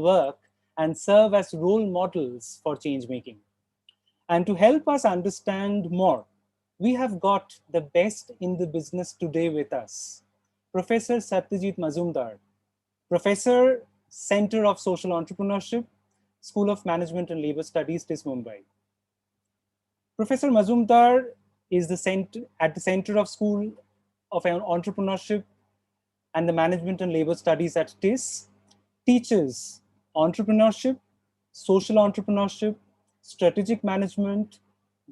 work and serve as role models for change making. And to help us understand more, we have got the best in the business today with us, Professor Satyajit Majumdar, Professor, Center of Social Entrepreneurship, School of Management and Labor Studies, TISS, Mumbai. Professor Majumdar is at the center of School of Entrepreneurship and the Management and Labor Studies at TISS, teaches entrepreneurship, social entrepreneurship, strategic management,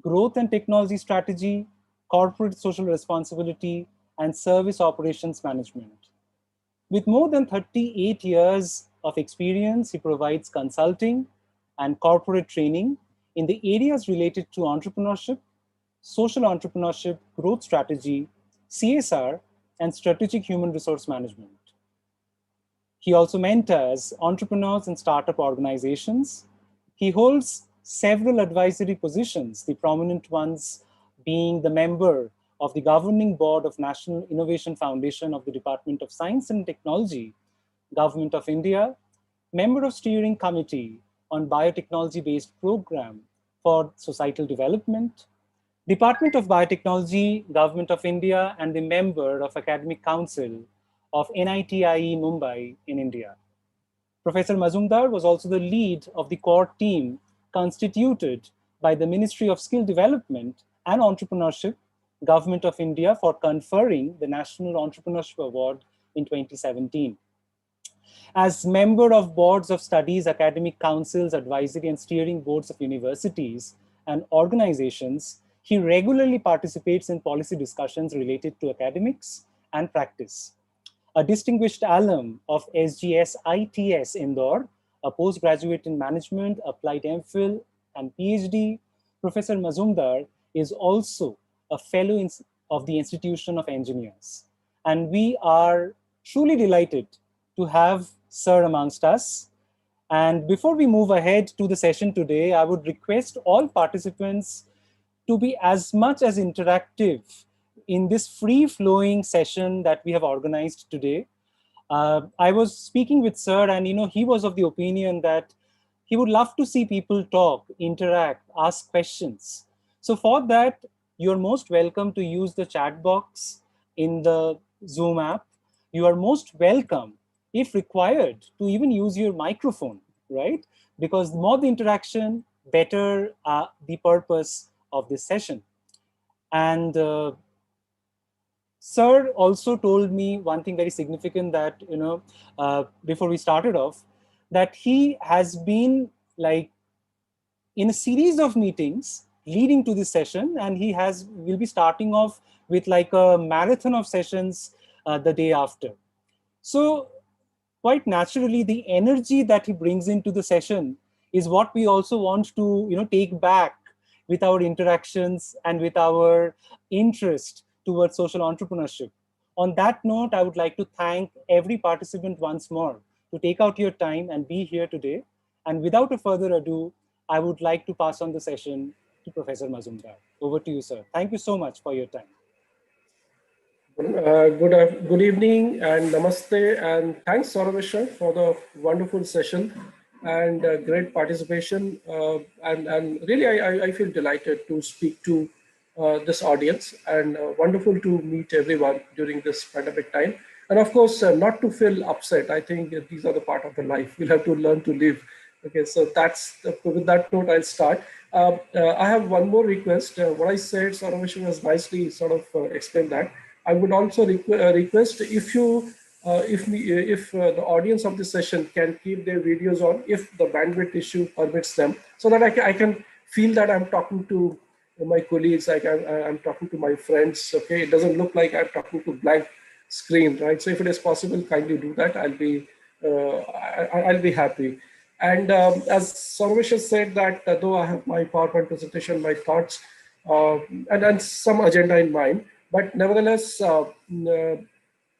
growth and technology strategy, corporate social responsibility, and service operations management. With more than 38 years of experience, he provides consulting and corporate training in the areas related to entrepreneurship, social entrepreneurship, growth strategy, CSR, and strategic human resource management. He also mentors entrepreneurs and startup organizations. He holds several advisory positions, the prominent ones being the member of the governing board of National Innovation Foundation of the Department of Science and Technology, Government of India, member of steering committee on biotechnology-based program for societal development, Department of Biotechnology, Government of India, and the member of Academic Council of NITIE Mumbai in India. Professor Majumdar was also the lead of the core team constituted by the Ministry of Skill Development and Entrepreneurship, Government of India, for conferring the National Entrepreneurship Award in 2017. As member of boards of studies, academic councils, advisory and steering boards of universities and organizations, he regularly participates in policy discussions related to academics and practice. A distinguished alum of SGS ITS Indore, a postgraduate in management, applied MPhil and PhD, Professor Majumdar is also a fellow of the Institution of Engineers. And we are truly delighted to have Sir amongst us. And before we move ahead to the session today, I would request all participants to be as much as interactive in this free-flowing session that we have organized today. I was speaking with Sir, and he was of the opinion that he would love to see people talk, interact, ask questions. So for that, you're most welcome to use the chat box in the Zoom app. You are most welcome, if required, to even use your microphone, right? Because the more the interaction, better the purpose of this session. And Sir also told me one thing very significant that, before we started off, that he has been like in a series of meetings leading to this session, and will be starting off with like a marathon of sessions the day after. So quite naturally, the energy that he brings into the session is what we also want to take back with our interactions and with our interest towards social entrepreneurship. On that note, I would like to thank every participant once more to take out your time and be here today. And without a further ado, I would like to pass on the session to Professor Majumdar. Over to you, sir. Thank you so much for your time. Good evening and namaste, and thanks Saurabh for the wonderful session and great participation. And really, I feel delighted to speak to this audience, and wonderful to meet everyone during this pandemic time. And of course, not to feel upset. I think these are the part of the life. We'll have to learn to live. Okay, so with that note, I'll start. I have one more request. What I said, Saurabh has nicely sort of explained that. I would also request if the audience of this session can keep their videos on, if the bandwidth issue permits them, so that I can feel that I'm talking to my colleagues, I'm talking to my friends. Okay, it doesn't look like I'm talking to blank screen, right? So if it is possible, kindly do that. I'll be happy. And as Sarvesh has said, that though I have my PowerPoint presentation, my thoughts, and some agenda in mind, but nevertheless, I'm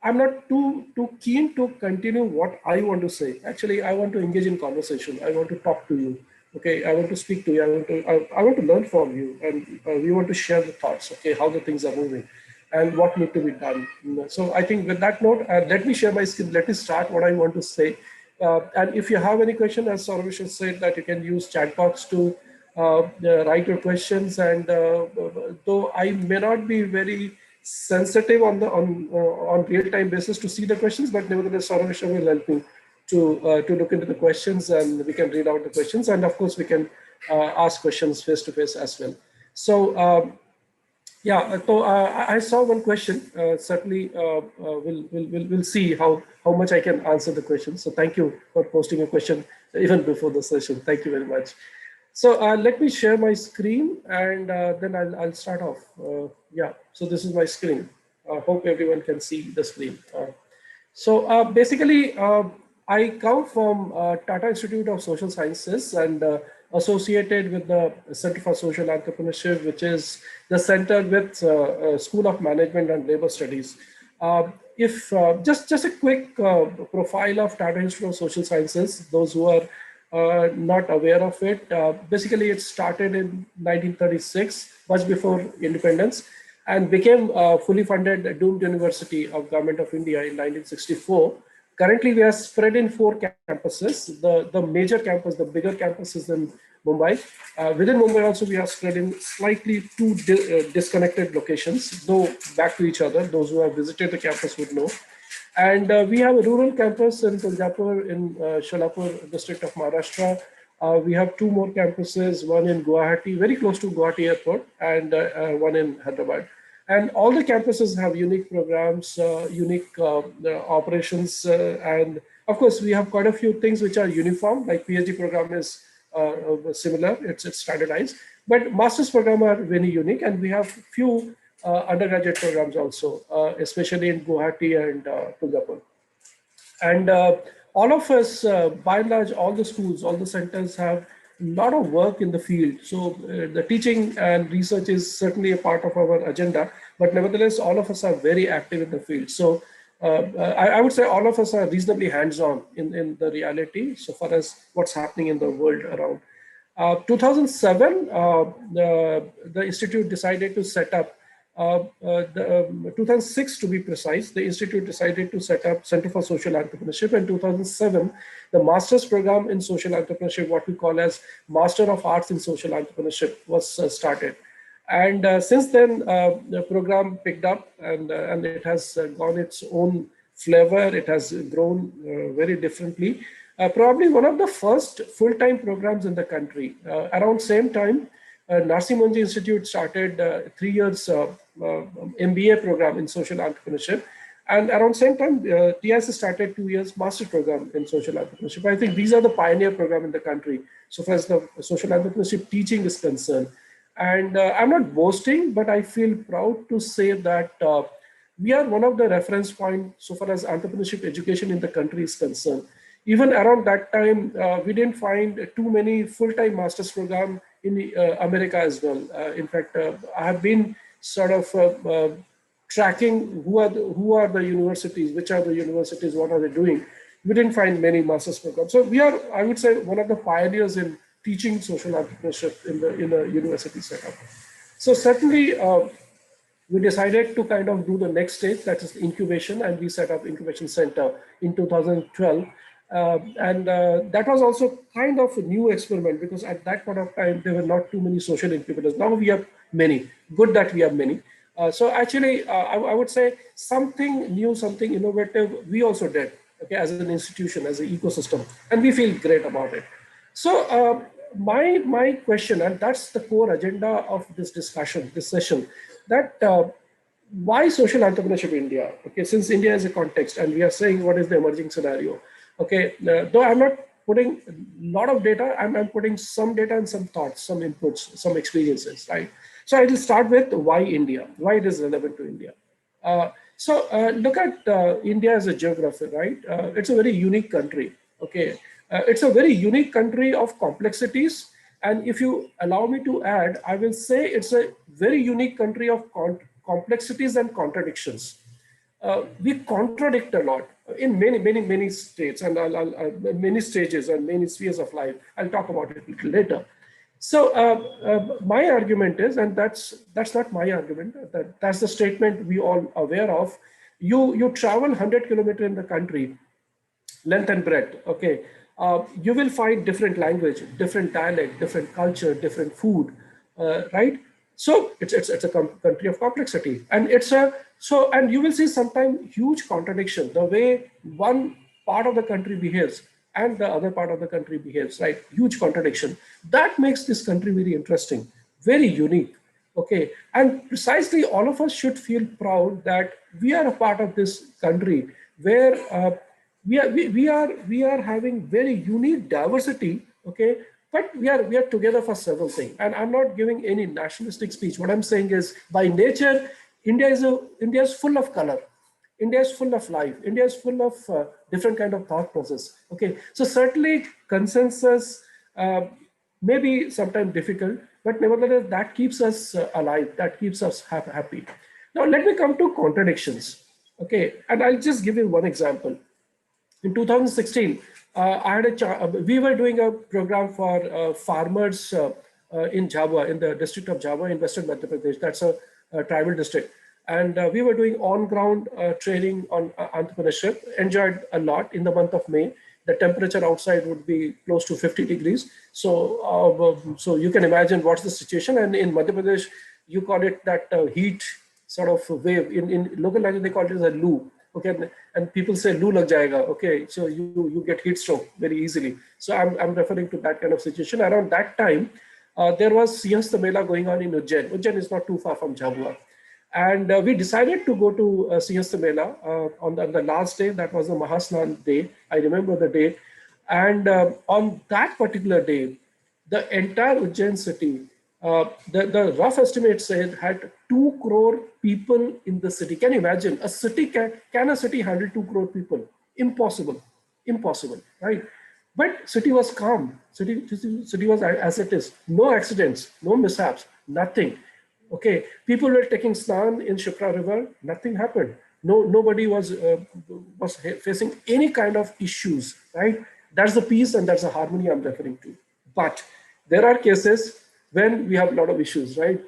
not too keen to continue what I want to say. Actually, I want to engage in conversation. I want to talk to you. Okay, I want to speak to you. I want to learn from you, and we want to share the thoughts. Okay, how the things are moving, and what need to be done. So I think with that note, let me share my skill. Let me start what I want to say. And if you have any question, as Sarvesh has said, that you can use chat box to write your questions. And though I may not be very sensitive on real time basis to see the questions, but nevertheless, Sarvesh will help me to look into the questions, and we can read out the questions, and of course we can ask questions face to face as well. So. Yeah, so I saw one question. Certainly, we'll see how much I can answer the question. So thank you for posting a question even before the session. Thank you very much. So let me share my screen, and then I'll start off. Yeah, so this is my screen. Hope everyone can see the screen. So basically, I come from Tata Institute of Social Sciences, and associated with the Center for Social Entrepreneurship, which is the center with School of Management and Labor Studies. If just a quick profile of Tata Institute of Social Sciences, those who are not aware of it, basically it started in 1936, much before independence, and became a fully funded doomed university of Government of India in 1964. Currently, we are spread in 4 campuses. The major campus, the bigger campus is in Mumbai. Within Mumbai also, we are spread in slightly two disconnected locations, though back to each other. Those who have visited the campus would know. And we have a rural campus in Punjapur, in Sholapur district of Maharashtra. We have 2 more campuses, one in Guwahati, very close to Guwahati airport, and one in Hyderabad. And all the campuses have unique programs, unique operations, and of course, we have quite a few things which are uniform, like PhD program is similar, it's standardized, but master's program are very unique, and we have few undergraduate programs also, especially in Guwahati and Punjapur. And all of us, by and large, all the schools, all the centers have a lot of work in the field. So the teaching and research is certainly a part of our agenda, but nevertheless, all of us are very active in the field. So I would say all of us are reasonably hands-on in the reality so far as what's happening in the world around. 2007, the institute decided to set up 2006 to be precise, the institute decided to set up Center for Social Entrepreneurship. In 2007, the master's program in social entrepreneurship, what we call as Master of Arts in Social Entrepreneurship, was started. And since then, the program picked up, and it has gone its own flavor. It has grown very differently. Probably one of the first full-time programs in the country. Around same time, Narsi Monji Institute started 3 years MBA program in social entrepreneurship. And around same time, TISS started 2 years master program in social entrepreneurship. I think these are the pioneer program in the country so far as the social entrepreneurship teaching is concerned. And I'm not boasting, but I feel proud to say that we are one of the reference points so far as entrepreneurship education in the country is concerned. Even around that time, we didn't find too many full-time master's program in America as well. In fact, I have been sort of tracking who are the universities, which are the universities, what are they doing. We didn't find many master's programs. So we are, I would say, one of the pioneers in teaching social entrepreneurship in the university setup. So certainly, we decided to kind of do the next stage, that is incubation, and we set up incubation center in 2012. That was also kind of a new experiment, because at that point of time, there were not too many social incubators. Now we have many. Good that we have many. So actually, I would say something new, something innovative, we also did, okay, as an institution, as an ecosystem, and we feel great about it. So my question, and that's the core agenda of this discussion, this session, that why social entrepreneurship in India? Okay, since India is a context, and we are saying what is the emerging scenario. Okay, though I'm not putting a lot of data, I'm putting some data and some thoughts, some inputs, some experiences, right? So I will start with why India, why it is relevant to India. Look at India as a geography, right? It's a very unique country, okay? It's a very unique country of complexities. And if you allow me to add, I will say it's a very unique country of complexities and contradictions. We contradict a lot in many states, and many stages and many spheres of life. I'll talk about it a little later. So my argument is, and that's not my argument, that's the statement we all aware of. You travel 100 kilometers in the country, length and breadth. Okay, you will find different language, different dialect, different culture, different food, right? So it's a country of complexity, and it's a so and you will see sometimes huge contradiction the way one part of the country behaves and the other part of the country behaves, right? Huge contradiction. That makes this country very interesting, very unique. Okay, and precisely all of us should feel proud that we are a part of this country where we are having very unique diversity. Okay, but we are together for several things. And I'm not giving any nationalistic speech. What I'm saying is, by nature, India is full of color. India is full of life. India is full of different kind of thought process. Okay, so certainly consensus may be sometimes difficult, but nevertheless that keeps us alive. That keeps us happy. Now let me come to contradictions. Okay, and I'll just give you one example. In 2016, we were doing a program for farmers in Jhabua, in the district of Jhabua in Western Madhya Pradesh. That's a tribal district. And we were doing on-ground training on entrepreneurship. Enjoyed a lot in the month of May. The temperature outside would be close to 50 degrees. So you can imagine what's the situation. And in Madhya Pradesh, you call it that heat sort of wave. In local language, they call it as a loo. Okay, and people say loo lag jayega. Okay, so you get heat stroke very easily. So I'm referring to that kind of situation. Around that time, there was Siyas Mela going on in Ujjain. Ujjain is not too far from Jhabua. And we decided to go to Siyas Mela on the last day. That was the Mahasnan day. I remember the date. And on that particular day, the entire Ujjain city, the rough estimate said had 2 crore people in the city. Can you imagine? A city can a city handle 2 crore people? Impossible, impossible, right? But city was calm. City was as it is. No accidents, no mishaps, nothing. Okay, people were taking snan in Shipra River. Nothing happened. Nobody was facing any kind of issues. Right? That's the peace and that's the harmony I'm referring to. But there are cases when we have a lot of issues. Right?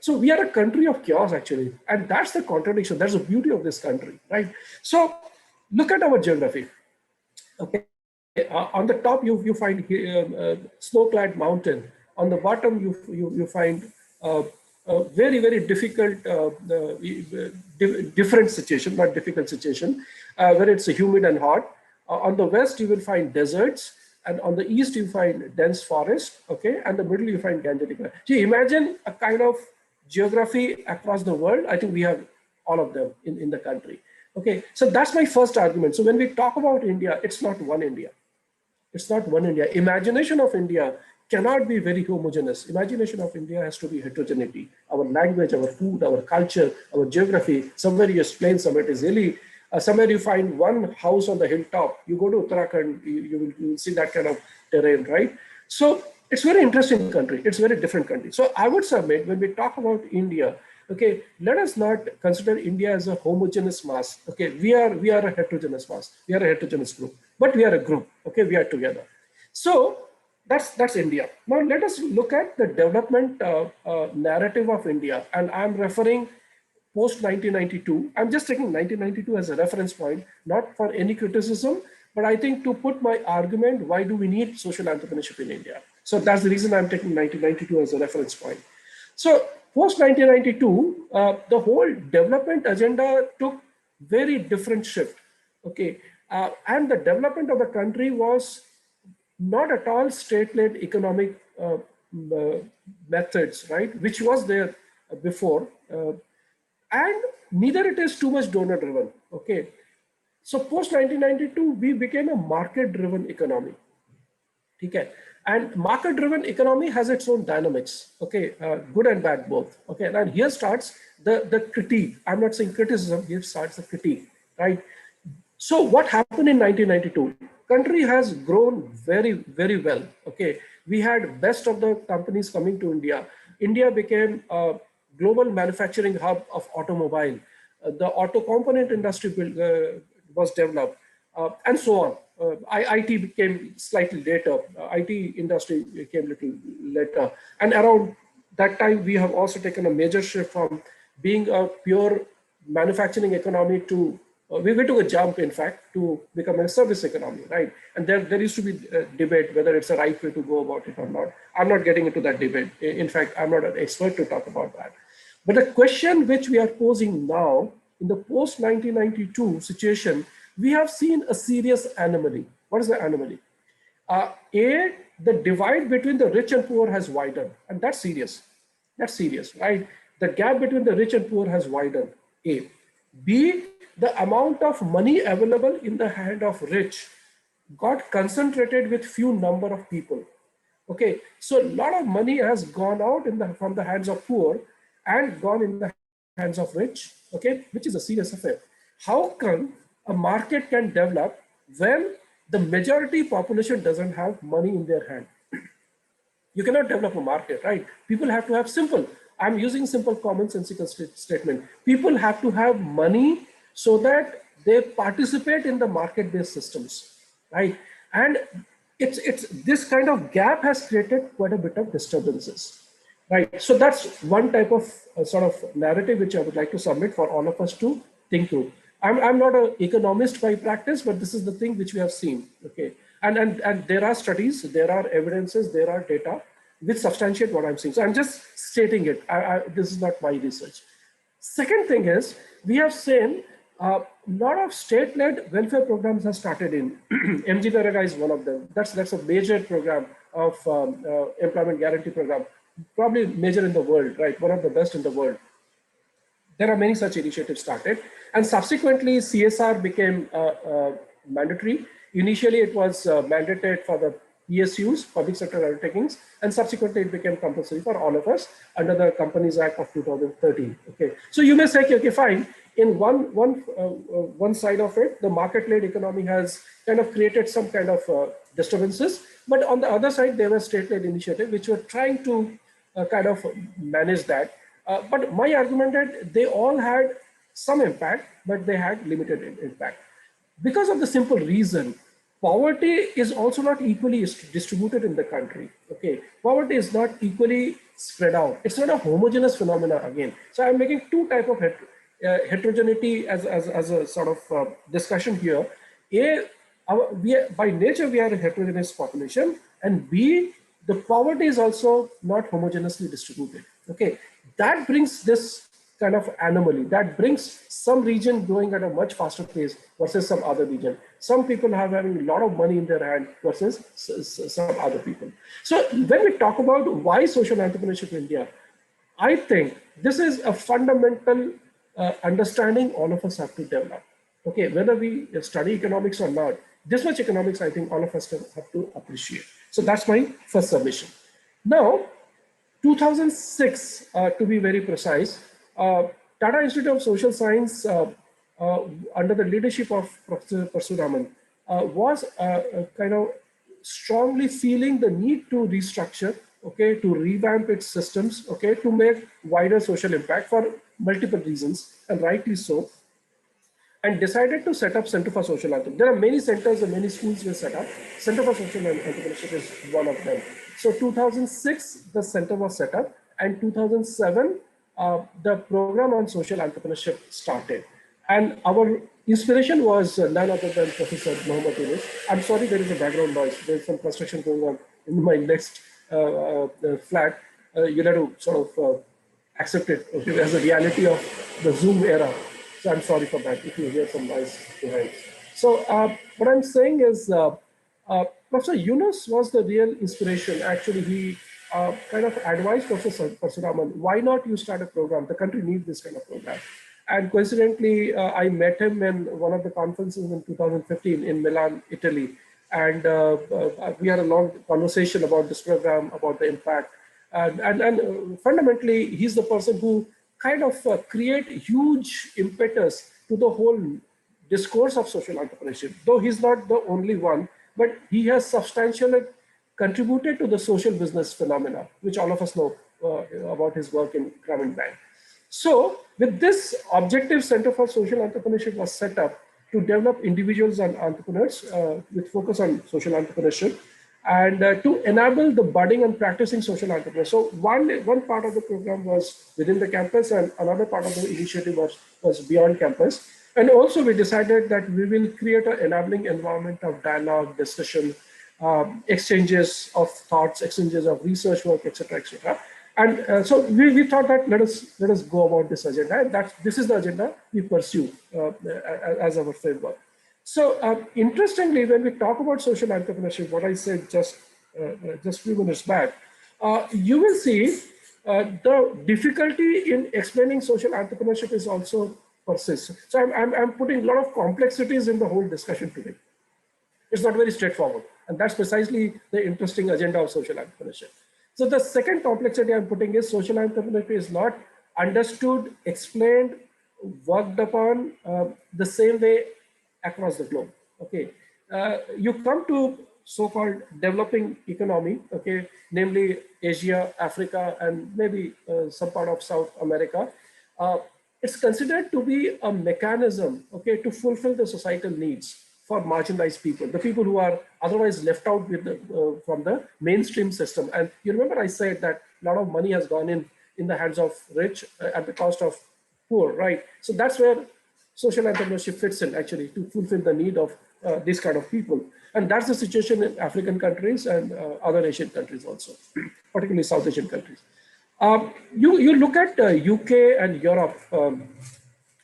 So we are a country of chaos actually, and that's the contradiction. That's the beauty of this country. Right? So look at our geography. Okay, on the top you find snow-clad mountain. On the bottom you find a very difficult, different situation, not difficult situation, where it's humid and hot. On the west you will find deserts, and on the east you find dense forest. Okay, and the middle you find Gangetic. So you imagine a kind of geography across the world. I think we have all of them in the country. Okay, so that's my first argument. So when we talk about India, it's not one India. It's not one India. Imagination of India cannot be very homogeneous. Imagination of India has to be heterogeneity. Our language, our food, our culture, our geography. Somewhere you explain, somewhere it is hilly. Somewhere you find one house on the hilltop. You go to Uttarakhand, you will see that kind of terrain, right? So it's a very interesting country. It's a very different country. So I would submit, when we talk about India, okay, let us not consider India as a homogeneous mass. Okay, we are a heterogeneous mass. We are a heterogeneous group, but we are a group. Okay, we are together. So that's India. Now let us look at the development narrative of India, and I'm referring post 1992. I'm just taking 1992 as a reference point, not for any criticism, but I think to put my argument, why do we need social entrepreneurship in India? So that's the reason I'm taking 1992 as a reference point. So post 1992, the whole development agenda took very different shift. Okay, and the development of the country was not at all state-led economic methods, right? Which was there before, and neither it is too much donor-driven. Okay, so post 1992, we became a market-driven economy. Okay, and market-driven economy has its own dynamics. Okay, good and bad both. Okay, and here starts the critique. I'm not saying criticism. Here starts the critique, right? So what happened in 1992? Country has grown very well. Okay, we had best of the companies coming to India. India became a global manufacturing hub of automobile. The auto component industry was developed, and so on. IT became slightly later. IT industry came little later, and around that time we have also taken a major shift from being a pure manufacturing economy to we took a jump, in fact, to become a service economy, right? And there used to be a debate whether it's the right way to go about it or not. I'm not getting into that debate. In fact, I'm not an expert to talk about that. But the question which we are posing now, in the post-1992 situation, we have seen a serious anomaly. What is the anomaly? The divide between the rich and poor has widened, and that's serious. That's serious, right? The gap between the rich and poor has widened. A. B. The amount of money available in the hand of rich got concentrated with few number of people. Okay, so a lot of money has gone out from the hands of poor and gone in the hands of rich, okay, which is a serious affair. How come a market can develop when the majority population doesn't have money in their hand? You cannot develop a market, right? People have to have simple, I'm using simple commonsensical statement. People have to have money so that they participate in the market-based systems, right? And it's this kind of gap has created quite a bit of disturbances, right? So that's one type of sort of narrative which I would like to submit for all of us to think through. I'm not an economist by practice, but this is the thing which we have seen, okay? And there are studies, there are evidences, there are data which substantiate what I'm saying. So I'm just stating it. This is not my research. Second thing is, we have seen a lot of state-led welfare programs have started in. MG Naraga is one of them. That's a major program of employment guarantee program, probably major in the world, right? One of the best in the world. There are many such initiatives started, and subsequently CSR became mandatory. Initially, it was mandated for the PSUs, public sector undertakings, and subsequently it became compulsory for all of us under the Companies Act of 2013. Okay, so you may say, okay, fine. In one side of it, the market-led economy has kind of created some kind of disturbances, but on the other side, there were state-led initiatives which were trying to kind of manage that. But my argument that they all had some impact, but they had limited impact. Because of the simple reason, poverty is also not equally distributed in the country. Okay, poverty is not equally spread out. It's not a homogeneous phenomena again. So I'm making two type of heterogeneity as a sort of discussion here. A, by nature we are a heterogeneous population, and B, the poverty is also not homogeneously distributed. Okay, that brings this kind of anomaly. That brings some region growing at a much faster pace versus some other region. Some people have having a lot of money in their hand versus some other people. So when we talk about why social entrepreneurship in India, I think this is a fundamental understanding all of us have to develop. Okay, whether we study economics or not, this much economics I think all of us have to appreciate. So that's my first submission. Now, 2006, to be very precise, Tata Institute of Social Science, under the leadership of Professor Parshuraman, was kind of strongly feeling the need to restructure, okay, to revamp its systems, okay, to make wider social impact for multiple reasons, and rightly so, and decided to set up Center for Social Entrepreneurship. There are many centers and many schools were set up. Center for Social Entrepreneurship is one of them. So 2006, the center was set up, and 2007, the program on social entrepreneurship started. And our inspiration was none other than Professor Mohammed Yunus. I'm sorry, there is a background noise. There's some construction going on in my next flat. You'll have to sort of accept it, okay, as a reality of the Zoom era. So I'm sorry for that if you hear some noise behind. So what I'm saying is Professor Yunus was the real inspiration. Actually, he kind of advised Professor Parshuraman, why not you start a program? The country needs this kind of program. And coincidentally, I met him in one of the conferences in 2015 in Milan, Italy. And we had a long conversation about this program, about the impact. And fundamentally, he's the person who kind of create huge impetus to the whole discourse of social entrepreneurship. Though he's not the only one, but he has substantially contributed to the social business phenomena, which all of us know about his work in Grameen Bank. So with this objective, Center for Social Entrepreneurship was set up to develop individuals and entrepreneurs with focus on social entrepreneurship, and to enable the budding and practicing social entrepreneurs. So one part of the program was within the campus, and another part of the initiative was beyond campus. And also we decided that we will create an enabling environment of dialogue, discussion, exchanges of thoughts, exchanges of research work, etc., etc. And so we thought that let us go about this agenda, and this is the agenda we pursue as our framework. So interestingly, when we talk about social entrepreneurship, what I said just few minutes back, you will see the difficulty in explaining social entrepreneurship is also persists. So I'm putting a lot of complexities in the whole discussion today. It's not very straightforward, and that's precisely the interesting agenda of social entrepreneurship. So the second complexity I'm putting is social entrepreneurship is not understood, explained, worked upon the same way across the globe. Okay, you come to so-called developing economy, okay, namely Asia, Africa, and maybe some part of South America. Uh, it's considered to be a mechanism, okay, to fulfill the societal needs for marginalized people, the people who are otherwise left out with from the mainstream system. And you remember I said that a lot of money has gone in the hands of rich at the cost of poor, right? So that's where social entrepreneurship fits in actually to fulfill the need of this kind of people. And that's the situation in African countries and other Asian countries also, particularly South Asian countries. You look at UK and Europe,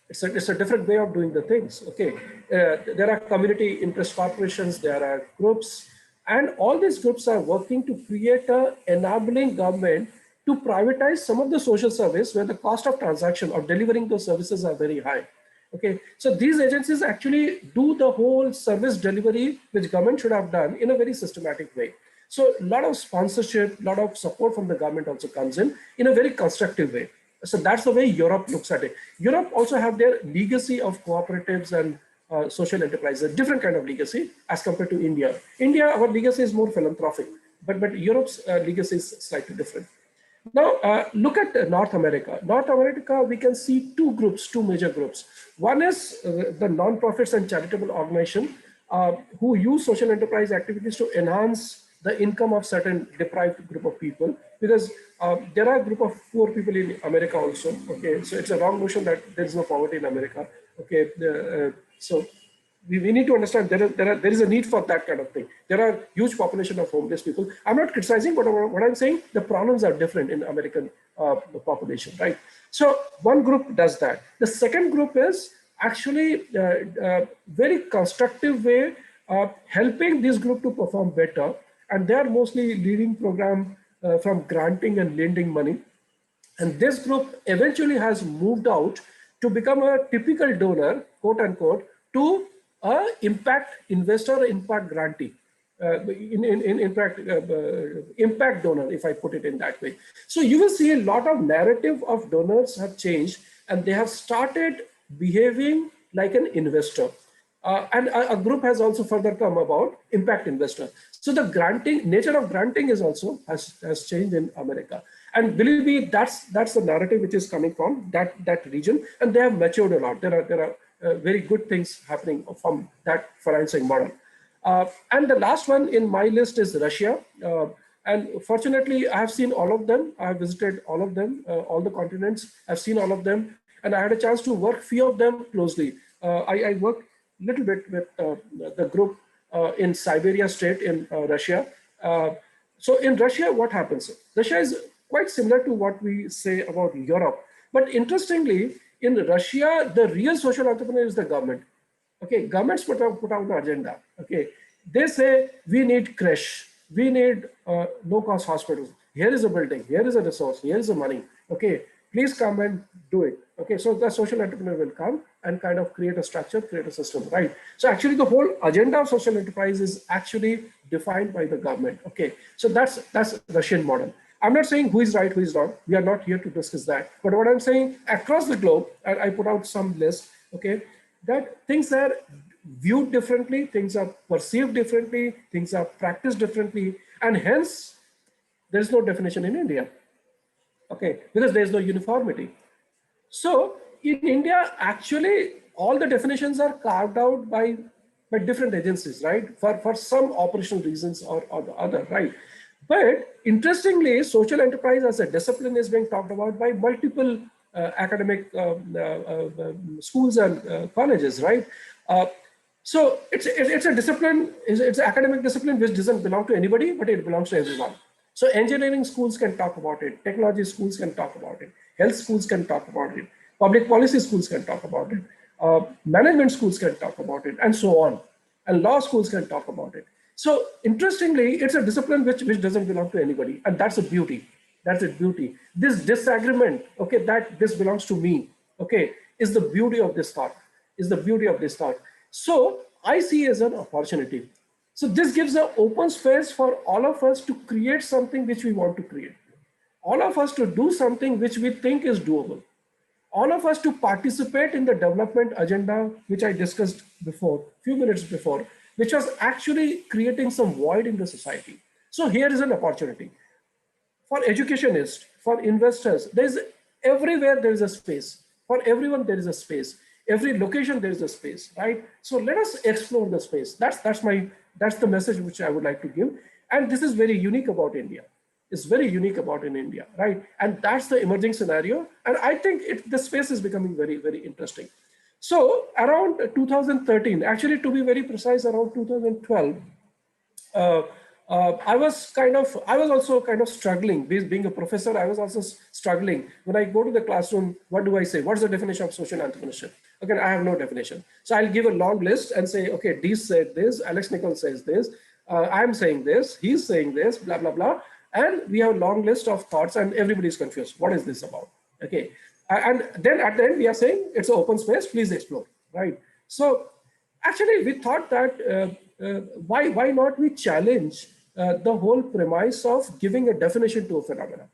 it's a different way of doing the things. Okay, there are community interest corporations, there are groups, and all these groups are working to create a enabling government to privatize some of the social service where the cost of transaction or delivering those services are very high. Okay, so these agencies actually do the whole service delivery which government should have done in a very systematic way. So a lot of sponsorship, a lot of support from the government also comes in a very constructive way. So that's the way Europe looks at it. Europe also have their legacy of cooperatives and social enterprises, different kind of legacy as compared to India. India, our legacy is more philanthropic, but Europe's legacy is slightly different. Now, look at North America. North America, we can see two groups, two major groups. One is the non-profits and charitable organization who use social enterprise activities to enhance the income of certain deprived group of people, because there are a group of poor people in America also. Okay, so it's a wrong notion that there is no poverty in America. Okay, so we need to understand there is a need for that kind of thing. There are huge population of homeless people. I'm not criticizing, but what I'm saying, the problems are different in American population, right? So one group does that. The second group is actually very constructive way of helping this group to perform better, and they are mostly leading program from granting and lending money. And this group eventually has moved out to become a typical donor, quote unquote, to a impact investor, impact grantee, impact donor, if I put it in that way. So you will see a lot of narrative of donors have changed, and they have started behaving like an investor. And a group has also further come about, impact investor. So the granting nature of granting is also has changed in America. And believe me, that's the narrative which is coming from that region, and they have matured a lot. There are very good things happening from that financing model. And the last one in my list is Russia. And fortunately, I have seen all of them. I have visited all of them, all the continents. I've seen all of them, and I had a chance to work few of them closely. I worked a little bit with the group in Siberia state in Russia. So in Russia, what happens? Russia is quite similar to what we say about Europe. But interestingly, in Russia, the real social entrepreneur is the government. Okay, governments put out an agenda. Okay, they say we need creche, we need low-cost hospitals. Here is a building, here is a resource, here is the money. Okay, please come and do it. Okay, so the social entrepreneur will come and kind of create a structure, create a system, right? So actually the whole agenda of social enterprise is actually defined by the government. Okay, so that's Russian model. I'm not saying who is right, who is wrong. We are not here to discuss that. But what I'm saying, across the globe, and I put out some list, okay, that things are viewed differently, things are perceived differently, things are practiced differently, and hence there is no definition in India. Okay, because there is no uniformity. So in India, actually, all the definitions are carved out by different agencies, right? For some operational reasons or the other, right? But interestingly, social enterprise as a discipline is being talked about by multiple academic schools and colleges, right? Uh, so it's a discipline, it's an academic discipline which doesn't belong to anybody, but it belongs to everyone. So engineering schools can talk about it, technology schools can talk about it, health schools can talk about it, public policy schools can talk about it, management schools can talk about it, and so on. And law schools can talk about it. So interestingly, it's a discipline which doesn't belong to anybody, and that's a beauty. That's a beauty. This disagreement, okay, that this belongs to me, okay, is the beauty of this thought. Is the beauty of this thought. So I see as an opportunity. So this gives an open space for all of us to create something which we want to create. All of us to do something which we think is doable. All of us to participate in the development agenda, which I discussed before, few minutes before, which was actually creating some void in the society. So here is an opportunity for educationists, for investors. There's everywhere there is a space. For everyone there is a space. Every location there is a space, right? So let us explore the space. That's the message which I would like to give. And this is very unique about India. It's very unique about in India, right? And that's the emerging scenario. And I think the space is becoming very, very interesting. So around 2013, actually to be very precise, around 2012, uh, I was also kind of struggling. Being a professor, I was also struggling. When I go to the classroom, what do I say? What's the definition of social entrepreneurship? Okay, I have no definition. So I'll give a long list and say, okay, Dee said this, Alex Nichols says this, I'm saying this, he's saying this, blah, blah, blah. And we have a long list of thoughts and everybody's confused. What is this about? Okay. And then at the end, we are saying it's an open space, please explore, right? So actually, we thought that why not we challenge the whole premise of giving a definition to a phenomenon.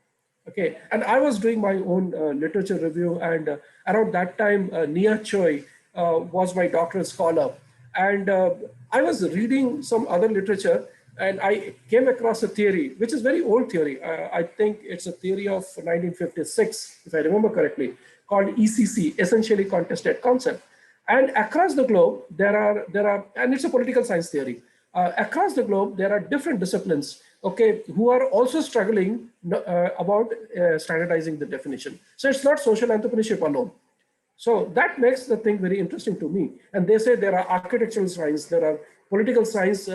Okay, and I was doing my own literature review, and around that time, Nia Choi was my doctoral scholar, and I was reading some other literature, and I came across a theory, which is very old theory. I think it's a theory of 1956, if I remember correctly, called ECC, Essentially Contested Concept. And across the globe, there are, and it's a political science theory. Across the globe, there are different disciplines, okay, who are also struggling about standardizing the definition. So it's not social entrepreneurship alone. So that makes the thing very interesting to me. And they say there are architectural science, there are political science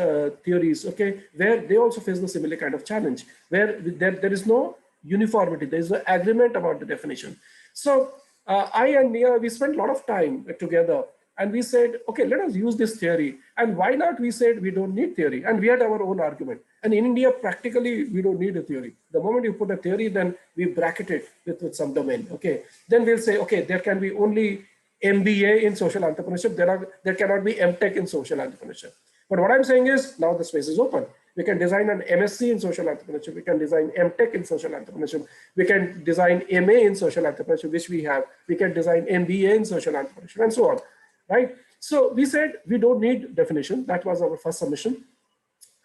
theories, okay, where they also face the similar kind of challenge, where there is no uniformity, there is no agreement about the definition. So I and Nia, we spent a lot of time together, and we said, okay, let us use this theory. And why not? We said we don't need theory, and we had our own argument. And in India, practically, we don't need a theory. The moment you put a theory, then we bracket it with some domain. Okay, then we'll say, okay, there can be only MBA in social entrepreneurship. There cannot be MTech in social entrepreneurship. But what I'm saying is now the space is open. We can design an MSc in social entrepreneurship. We can design MTech in social entrepreneurship. We can design MA in social entrepreneurship, which we have. We can design MBA in social entrepreneurship, and so on, right? So we said we don't need definition. That was our first submission.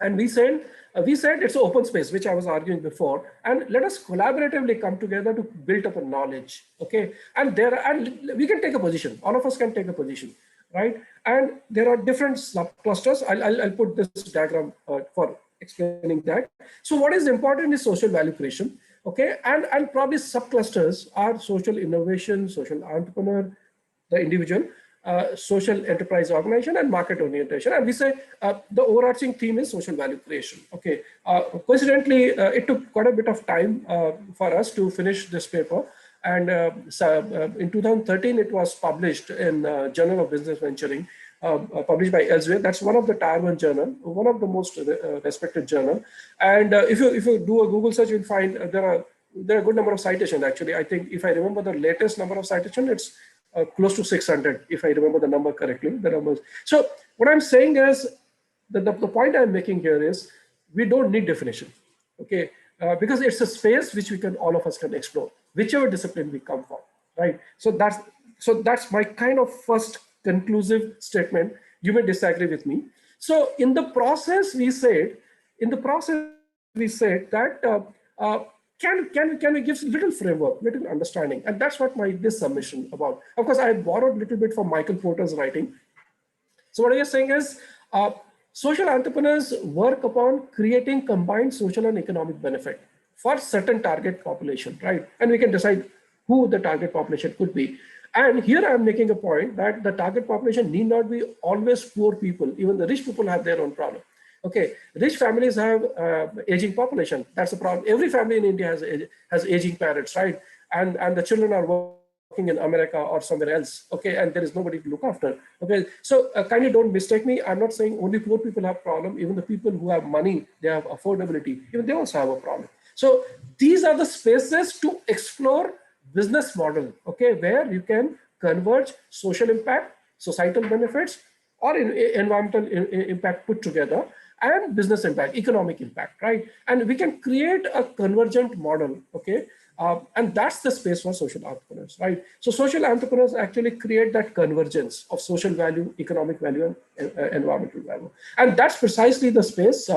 And we said it's an open space, which I was arguing before, and let us collaboratively come together to build up a knowledge, okay? And we can take a position. All of us can take a position, right? And there are different subclusters. I'll put this diagram for explaining that. So what is important is social value creation, okay? And probably subclusters are social innovation, social entrepreneur, the individual, social enterprise organization, and market orientation. And we say the overarching theme is social value creation. Okay. Coincidentally, it took quite a bit of time for us to finish this paper. And in 2013, it was published in Journal of Business Venturing, published by Elsevier. That's one of the Tier 1 journal, one of the most respected journal. And if you do a Google search, you'll find there are a good number of citations. Actually, I think if I remember the latest number of citations, it's close to 600, if I remember the number correctly, the numbers. So what I'm saying is, the point I'm making here is, we don't need definition, okay? Because it's a space which all of us can explore, whichever discipline we come from, right? So that's my kind of first conclusive statement. You may disagree with me. So in the process, we said that can we give little framework, little understanding? And that's what this submission about. Of course, I borrowed a little bit from Michael Porter's writing. So what we are saying is, social entrepreneurs work upon creating combined social and economic benefit for certain target population, right? And we can decide who the target population could be. And here I'm making a point that the target population need not be always poor people. Even the rich people have their own problem. Okay, rich families have aging population. That's a problem. Every family in India has aging parents, right? And the children are working in America or somewhere else. Okay, and there is nobody to look after. Okay, so kindly don't mistake me. I'm not saying only poor people have problem. Even the people who have money, they have affordability. Even they also have a problem. So these are the spaces to explore business model. Okay, where you can converge social impact, societal benefits, or environmental impact put together, and business impact, economic impact, right? And we can create a convergent model, okay? And that's the space for social entrepreneurs, right? So social entrepreneurs actually create that convergence of social value, economic value, and environmental value. And that's precisely the space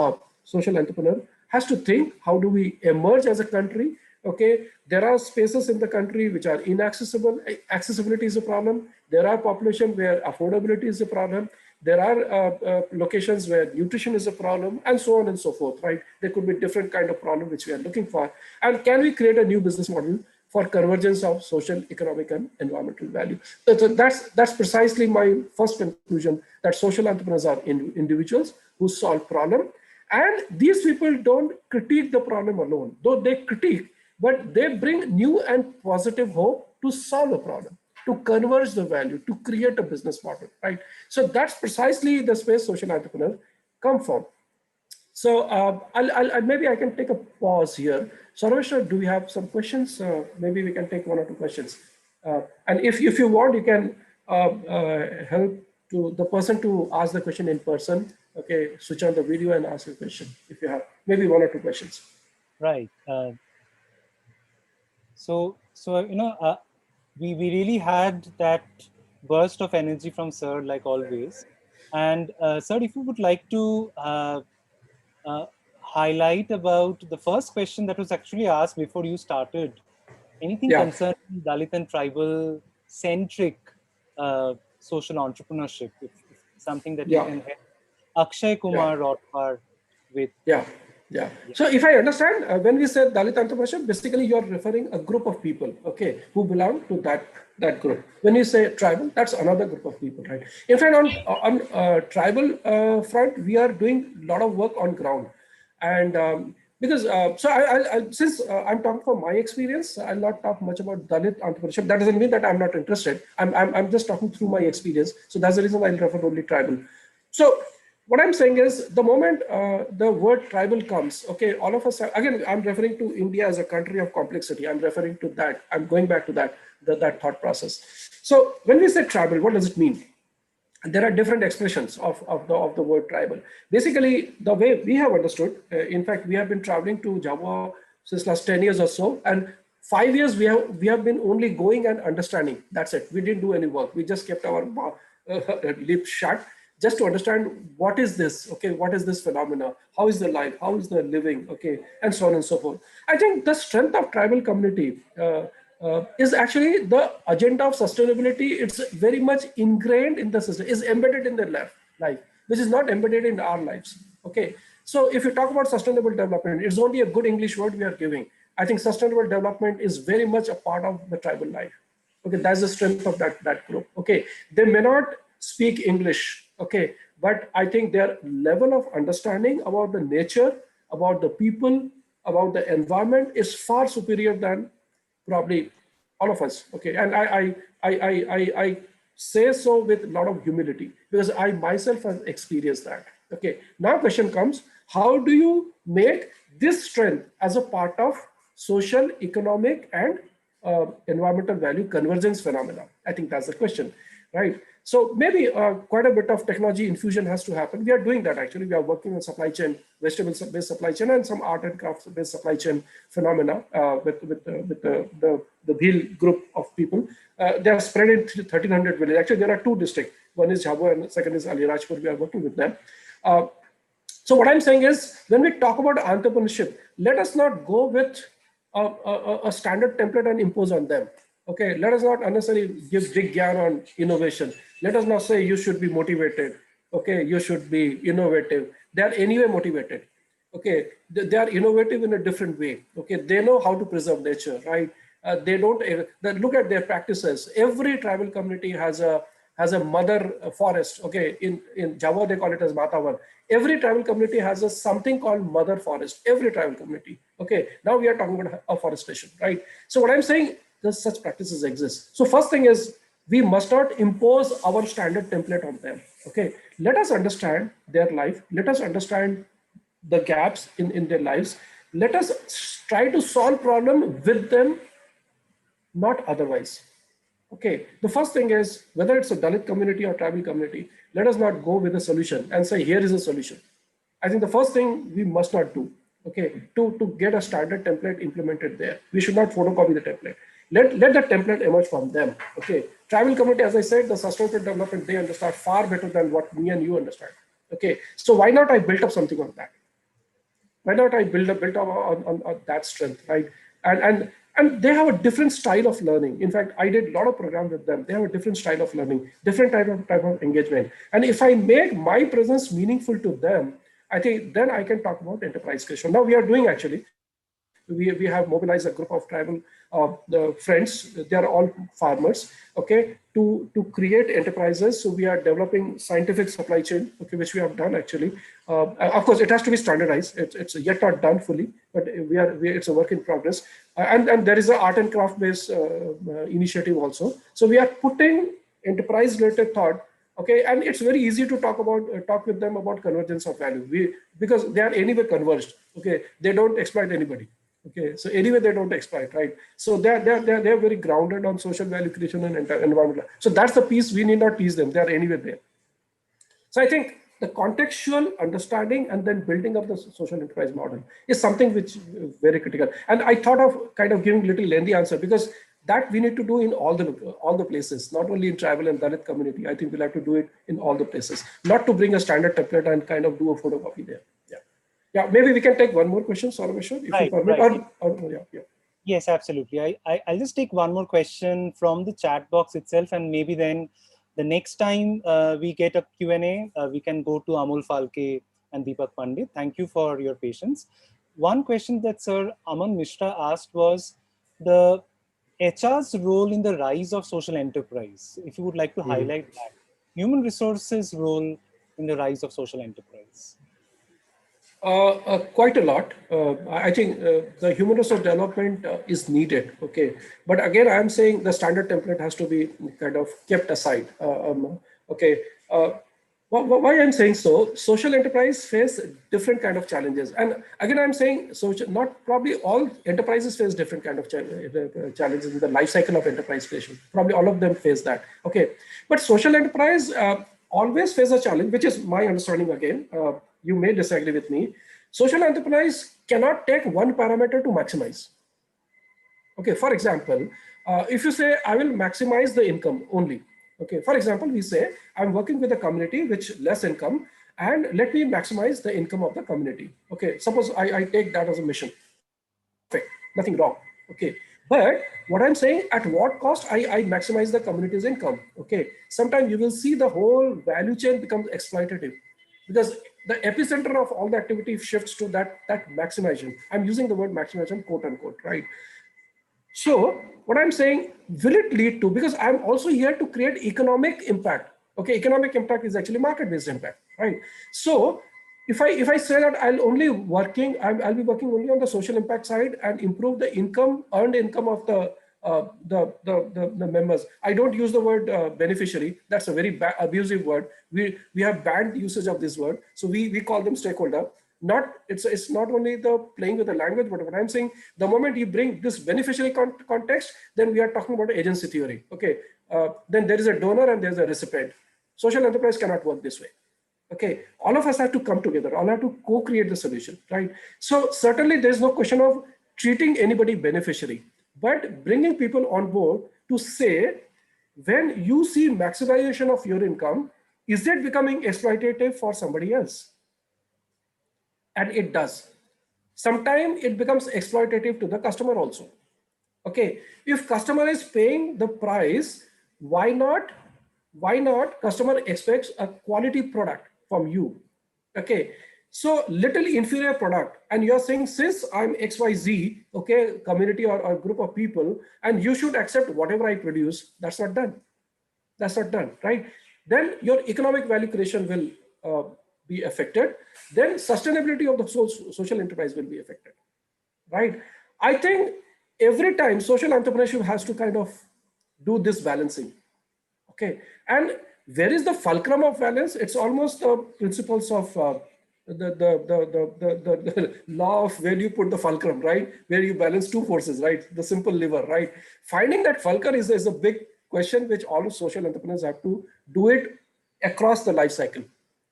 social entrepreneur has to think, how do we emerge as a country? Okay, there are spaces in the country which are inaccessible. Accessibility is a problem. There are population where affordability is a problem. There are locations where nutrition is a problem, and so on and so forth, right? There could be different kind of problem which we are looking for. And can we create a new business model for convergence of social, economic, and environmental value? So that's precisely my first conclusion, that social entrepreneurs are individuals who solve problem. And these people don't critique the problem alone, though they critique, but they bring new and positive hope to solve a problem, to converge the value, to create a business model, right? So that's precisely the space social entrepreneurs come from. So maybe I can take a pause here. Sarveshwar, do we have some questions? Maybe we can take one or two questions. And if you want, you can help to the person to ask the question in person. Okay, switch on the video and ask a question if you have maybe one or two questions. Right. So we really had that burst of energy from Sir, like always. And Sir, if you would like to uh, highlight about the first question that was actually asked before you started, anything Yeah, concerning Dalit and tribal centric social entrepreneurship, if something that you yeah, can help Akshay yeah. Kumar Rotwar with. Yeah, yeah. Yeah. So if I understand, when we say Dalit entrepreneurship, basically you're referring a group of people, okay, who belong to that group. When you say tribal, that's another group of people, right? In fact, on tribal front, we are doing a lot of work on ground, and because so since I'm talking from my experience, I'll not talk much about Dalit entrepreneurship. That doesn't mean that I'm not interested. I'm just talking through my experience. So that's the reason I'll refer only tribal. So what I'm saying is, the moment the word tribal comes, okay, all of us, again, I'm referring to India as a country of complexity. I'm referring to that. I'm going back to that thought process. So when we say tribal, what does it mean? There are different expressions of the word tribal. Basically, the way we have understood, in fact, we have been traveling to Java since last 10 years or so, and 5 years we have been only going and understanding. That's it. We didn't do any work. We just kept our lips shut just to understand what is this, okay, what is this phenomena, how is the life, how is the living, okay, and so on and so forth. I think the strength of tribal community is actually the agenda of sustainability. It's very much ingrained in the system, is embedded in their life, which is not embedded in our lives. Okay, so if you talk about sustainable development, it's only a good English word we are giving. I think sustainable development is very much a part of the tribal life. Okay, that's the strength of that group. Okay, they may not speak English. Okay, but I think their level of understanding about the nature, about the people, about the environment is far superior than probably all of us. Okay, and I say so with a lot of humility because I myself have experienced that. Okay, now question comes: how do you make this strength as a part of social, economic, and environmental value convergence phenomena? I think that's the question, right? So maybe quite a bit of technology infusion has to happen. We are doing that actually. We are working on supply chain, vegetable-based supply chain, and some art and crafts-based supply chain phenomena with the Bhil group of people. They are spread in 1,300 villages. Actually, there are two districts. One is Jhabua and the second is Alirajpur. We are working with them. So what I'm saying is, when we talk about entrepreneurship, let us not go with a standard template and impose on them. Okay, let us not unnecessarily give big gyan on innovation. Let us not say you should be motivated. Okay, you should be innovative. They are anyway motivated. Okay, they are innovative in a different way. Okay, they know how to preserve nature, right? They don't look at their practices. Every tribal community has a mother forest. Okay, in Java they call it as Matavan. Every tribal community has a something called mother forest. Every tribal community. Okay, now we are talking about afforestation, right? So what I'm saying, there's such practices exist. So first thing is, we must not impose our standard template on them. Okay, let us understand their life. Let us understand the gaps in their lives. Let us try to solve problem with them, not otherwise. Okay, the first thing is, whether it's a Dalit community or tribal community, let us not go with a solution and say, here is a solution. I think the first thing we must not do, okay, to get a standard template implemented there, we should not photocopy the template. Let the template emerge from them. Okay, tribal community, as I said, the sustainable development, they understand far better than what me and you understand. Okay, so why not I built up something on that? Why not I build on that strength, right? And they have a different style of learning. In fact, I did a lot of programs with them. They have a different style of learning, different type of engagement. And if I make my presence meaningful to them, I think then I can talk about enterprise creation. Now we are doing, actually, we have mobilized a group of tribal the friends. They are all farmers, okay, to create enterprises. So we are developing scientific supply chain, okay, which we have done, actually. Of course, it has to be standardized. It's yet not done fully, but it's a work in progress. And there is an art and craft based initiative also. So we are putting enterprise related thought. Okay, and it's very easy to talk with them about convergence of value. Because they are anyway converged. Okay, they don't exploit anybody. Okay, so anyway they don't exploit, right? So they're very grounded on social value creation and environmental. So that's the piece we need not tease them. They are anyway there. So I think the contextual understanding and then building of the social enterprise model is something which is very critical. And I thought of kind of giving a little lengthy answer, because that we need to do in all the places, not only in tribal and Dalit community. I think we'll have to do it in all the places, not to bring a standard template and kind of do a photocopy there. Yeah. Yeah, maybe we can take one more question, Saurabh, if you Right, permit. right. Yeah. Yes, absolutely. I'll just take one more question from the chat box itself, and maybe then the next time we get a Q&A, we can go to Amol Falke and Deepak Pandit. Thank you for your patience. One question that Sir Aman Mishra asked was the HR's role in the rise of social enterprise. If you would like to highlight that, human resources role in the rise of social enterprise. Quite a lot. I think the human resource development is needed. Okay, but again, I'm saying the standard template has to be kind of kept aside. Okay, why I'm saying so? Social enterprise face different kind of challenges, and again, I'm saying social. Not probably all enterprises face different kind of challenges in the life cycle of enterprise creation. Probably all of them face that. Okay, but social enterprise always face a challenge, which is my understanding again. You may disagree with me. Social enterprise cannot take one parameter to maximize. Okay, for example, if you say, I will maximize the income only. Okay, for example, we say, I'm working with a community which less income, and let me maximize the income of the community. Okay, suppose I take that as a mission. Perfect, nothing wrong. Okay, but what I'm saying, at what cost I maximize the community's income? Okay, sometimes you will see the whole value chain becomes exploitative, because the epicenter of all the activity shifts to that maximization. I'm using the word maximization, quote unquote, right? So what I'm saying, will it lead to, because I'm also here to create economic impact. Okay, economic impact is actually market-based impact, right? So if I say that I'll be working only on the social impact side and improve the earned income of the members. I don't use the word beneficiary. That's a very abusive word. We have banned usage of this word. So we call them stakeholder. It's not only the playing with the language, but what I'm saying, the moment you bring this beneficiary context, then we are talking about agency theory. Okay, then there is a donor and there's a recipient. Social enterprise cannot work this way. Okay, all of us have to come together. All have to co-create the solution, right? So certainly there's no question of treating anybody beneficiary, but bringing people on board to say, when you see maximization of your income, is it becoming exploitative for somebody else? And it does. Sometimes it becomes exploitative to the customer also. Okay, if customer is paying the price, why not customer expects a quality product from you? Okay, So little inferior product, and you're saying, since I'm XYZ, okay, community or group of people, and you should accept whatever I produce, that's not done. That's not done, right? Then your economic value creation will be affected. Then sustainability of the social enterprise will be affected, right? I think every time social entrepreneurship has to kind of do this balancing. Okay, and where is the fulcrum of balance? It's almost the principles of the law of where you put the fulcrum, right? Where you balance two forces, right? The simple lever, right? Finding that fulcrum is a big question which all social entrepreneurs have to do it across the life cycle.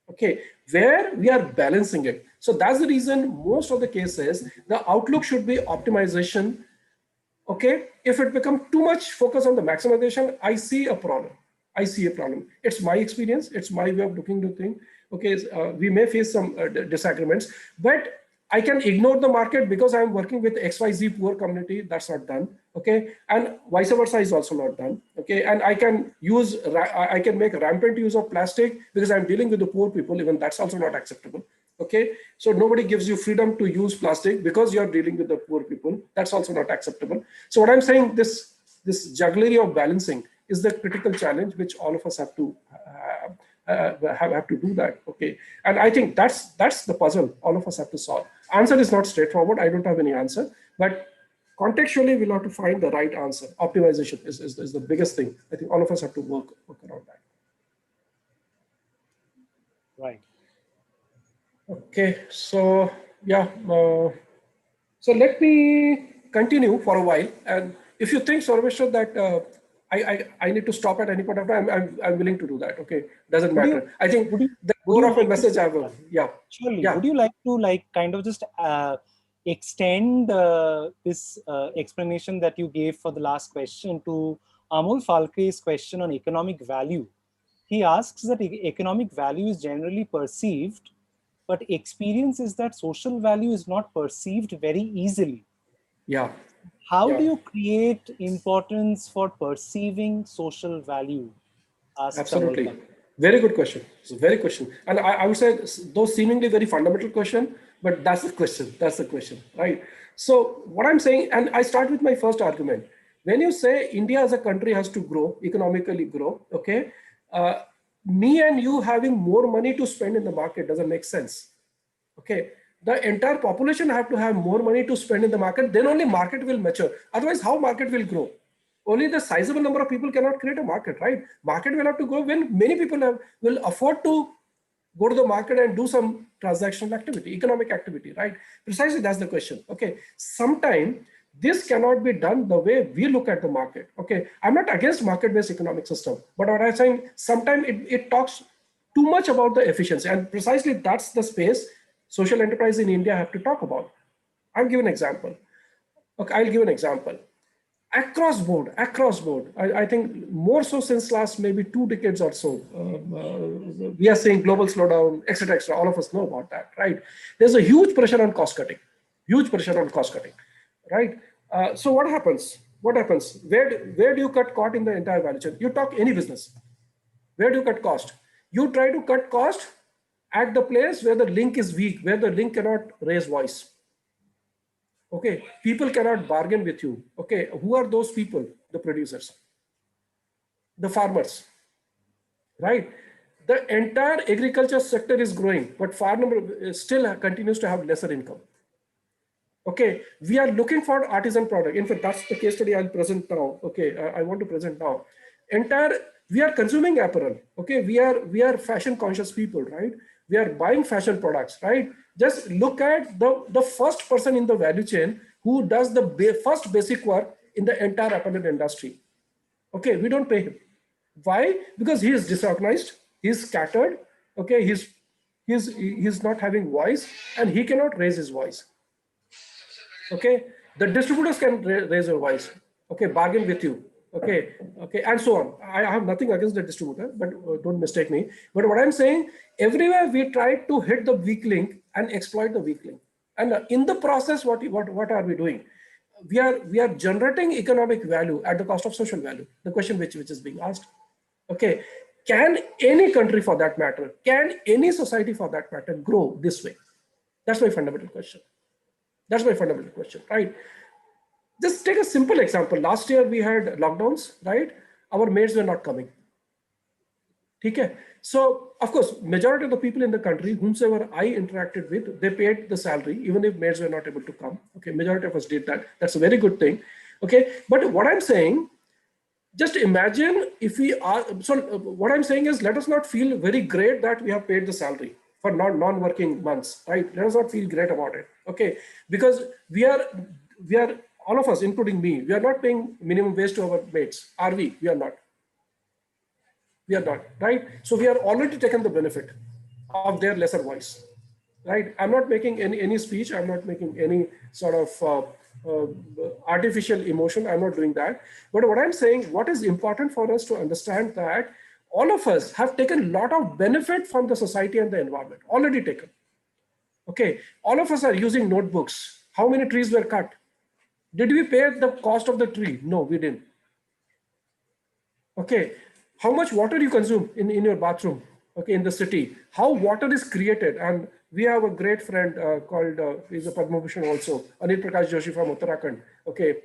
Okay, where we are balancing it. So that's the reason most of the cases, the outlook should be optimization. Okay, if it becomes too much focus on the maximization, I see a problem. I see a problem. It's my experience. It's my way of looking to things. Okay, we may face some disagreements, but I can ignore the market because I'm working with XYZ poor community. That's not done. Okay, and vice versa is also not done. Okay, and I can use, I can make rampant use of plastic because I'm dealing with the poor people. Even that's also not acceptable. Okay, so nobody gives you freedom to use plastic because you're dealing with the poor people. That's also not acceptable. So what I'm saying, this jugglery of balancing is the critical challenge which all of us have to have to do that. Okay, and I think that's the puzzle all of us have to solve. Answer is not straightforward. I don't have any answer, but contextually we'll have to find the right answer. Optimization is the biggest thing. I think all of us have to work around that. Right. Okay, so yeah, so let me continue for a while. And if you think, Sarveshwar, that I need to stop at any point of time, I'm willing to do that. Okay, doesn't Would you matter. I think would you the would core you of a like to, message I have, yeah, yeah, surely, yeah, would you like to kind of just extend this explanation that you gave for the last question to Amol Falke's question on economic value? He asks that economic value is generally perceived, but experience is that social value is not perceived very easily. yeah, How yeah. do you create importance for perceiving social value? Asks Amol Absolutely. Falke. Very good question. It's a very question. And I would say those seemingly very fundamental question, but that's the question. That's the question, right? So what I'm saying, and I start with my first argument. When you say India as a country has to grow, economically grow, okay, me and you having more money to spend in the market doesn't make sense. Okay, the entire population have to have more money to spend in the market, then only market will mature. Otherwise, how market will grow? Only the sizable number of people cannot create a market, right? Market will have to grow when many people will afford to go to the market and do some transactional activity, economic activity, right? Precisely, that's the question. Okay, sometime this cannot be done the way we look at the market. Okay, I'm not against market-based economic system, but what I'm saying, sometimes it talks too much about the efficiency, and precisely that's the space social enterprise in India have to talk about. I'll give an example. Okay, I'll give an example. Across board, I think more so since last maybe 2 decades or so, we are seeing global slowdown, etc., etc. All of us know about that, right? There's a huge pressure on cost cutting, huge pressure on cost cutting, right? So what happens? What happens? Where do you cut cost in the entire value chain? You talk any business. Where do you cut cost? You try to cut cost at the place where the link is weak, where the link cannot raise voice. Okay, people cannot bargain with you. Okay, who are those people? The producers, the farmers, right? The entire agriculture sector is growing, but farmer still continues to have lesser income. Okay, we are looking for artisan product. In fact, that's the case study I'll present now. Okay, I want to present now. Entire, we are consuming apparel. Okay, we are fashion conscious people, right? We are buying fashion products, right? Just look at the first person in the value chain who does the first basic work in the entire apparel industry. Okay, we don't pay him. Why? Because he is disorganized, he's scattered. Okay, he's not having voice, and he cannot raise his voice. Okay, the distributors can raise your voice. Okay, bargain with you. Okay, okay, and so on. I have nothing against the distributor, but don't mistake me. But what I'm saying, everywhere we try to hit the weak link and exploit the weak link, and in the process, what are we doing? We are generating economic value at the cost of social value. The question which is being asked. Okay, can any country for that matter, can any society for that matter grow this way? That's my fundamental question. That's my fundamental question, right? Just take a simple example. Last year we had lockdowns, right? Our maids were not coming. Okay. So of course, majority of the people in the country, whomsoever I interacted with, they paid the salary, even if maids were not able to come. Okay, majority of us did that. That's a very good thing. Okay, but what I'm saying, just imagine if we are, so what I'm saying is, let us not feel very great that we have paid the salary for non-working months, right? Let us not feel great about it. Okay, because we are all of us, including me, we are not paying minimum wage to our mates, are we? We are not. We are not, right? So we are already taken the benefit of their lesser voice, right? I'm not making any speech. I'm not making any sort of artificial emotion. I'm not doing that. But what I'm saying, what is important for us to understand that all of us have taken a lot of benefit from the society and the environment, already taken. Okay, all of us are using notebooks. How many trees were cut? Did we pay the cost of the tree? No, we didn't. Okay, how much water you consume in your bathroom, okay, in the city, how water is created. And we have a great friend called, he's a Padma Bhushan also, Anil Prakash Joshi from Uttarakhand. Okay,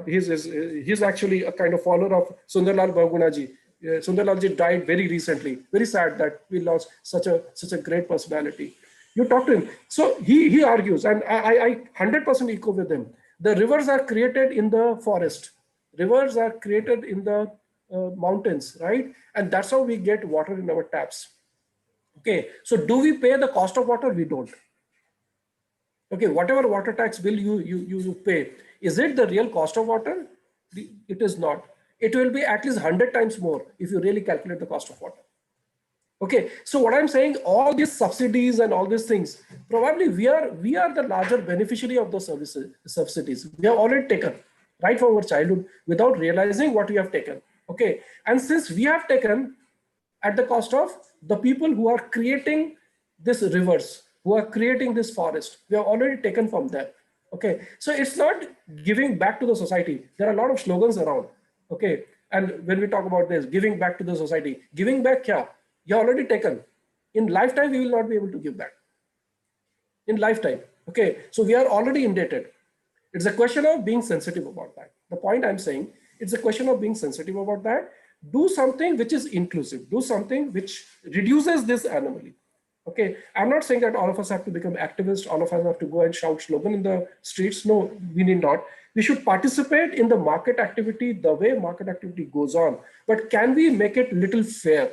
he's actually a kind of follower of Sundarlal Bagunaji. Sundarlalji died very recently. Very sad that we lost such a great personality. You talk to him. So he argues, and I 100% echo with him. The rivers are created in the forest. Rivers are created in the mountains, right? And that's how we get water in our taps. Okay, so do we pay the cost of water? We don't. Okay, whatever water tax bill you pay, is it the real cost of water? It is not. It will be at least 100 times more if you really calculate the cost of water. Okay, so what I'm saying, all these subsidies and all these things, probably we are the larger beneficiary of those subsidies. We have already taken right from our childhood without realizing what we have taken. Okay, and since we have taken at the cost of the people who are creating these rivers, who are creating this forest, we have already taken from them. Okay, so it's not giving back to the society. There are a lot of slogans around. Okay, and when we talk about this, giving back to the society, giving back, yeah, you already taken. In lifetime, we will not be able to give back. In lifetime. Okay, so we are already indebted. It's a question of being sensitive about that. The point I'm saying, it's a question of being sensitive about that. Do something which is inclusive. Do something which reduces this anomaly. Okay, I'm not saying that all of us have to become activists, all of us have to go and shout slogan in the streets. No, we need not. We should participate in the market activity the way market activity goes on. But can we make it little fair?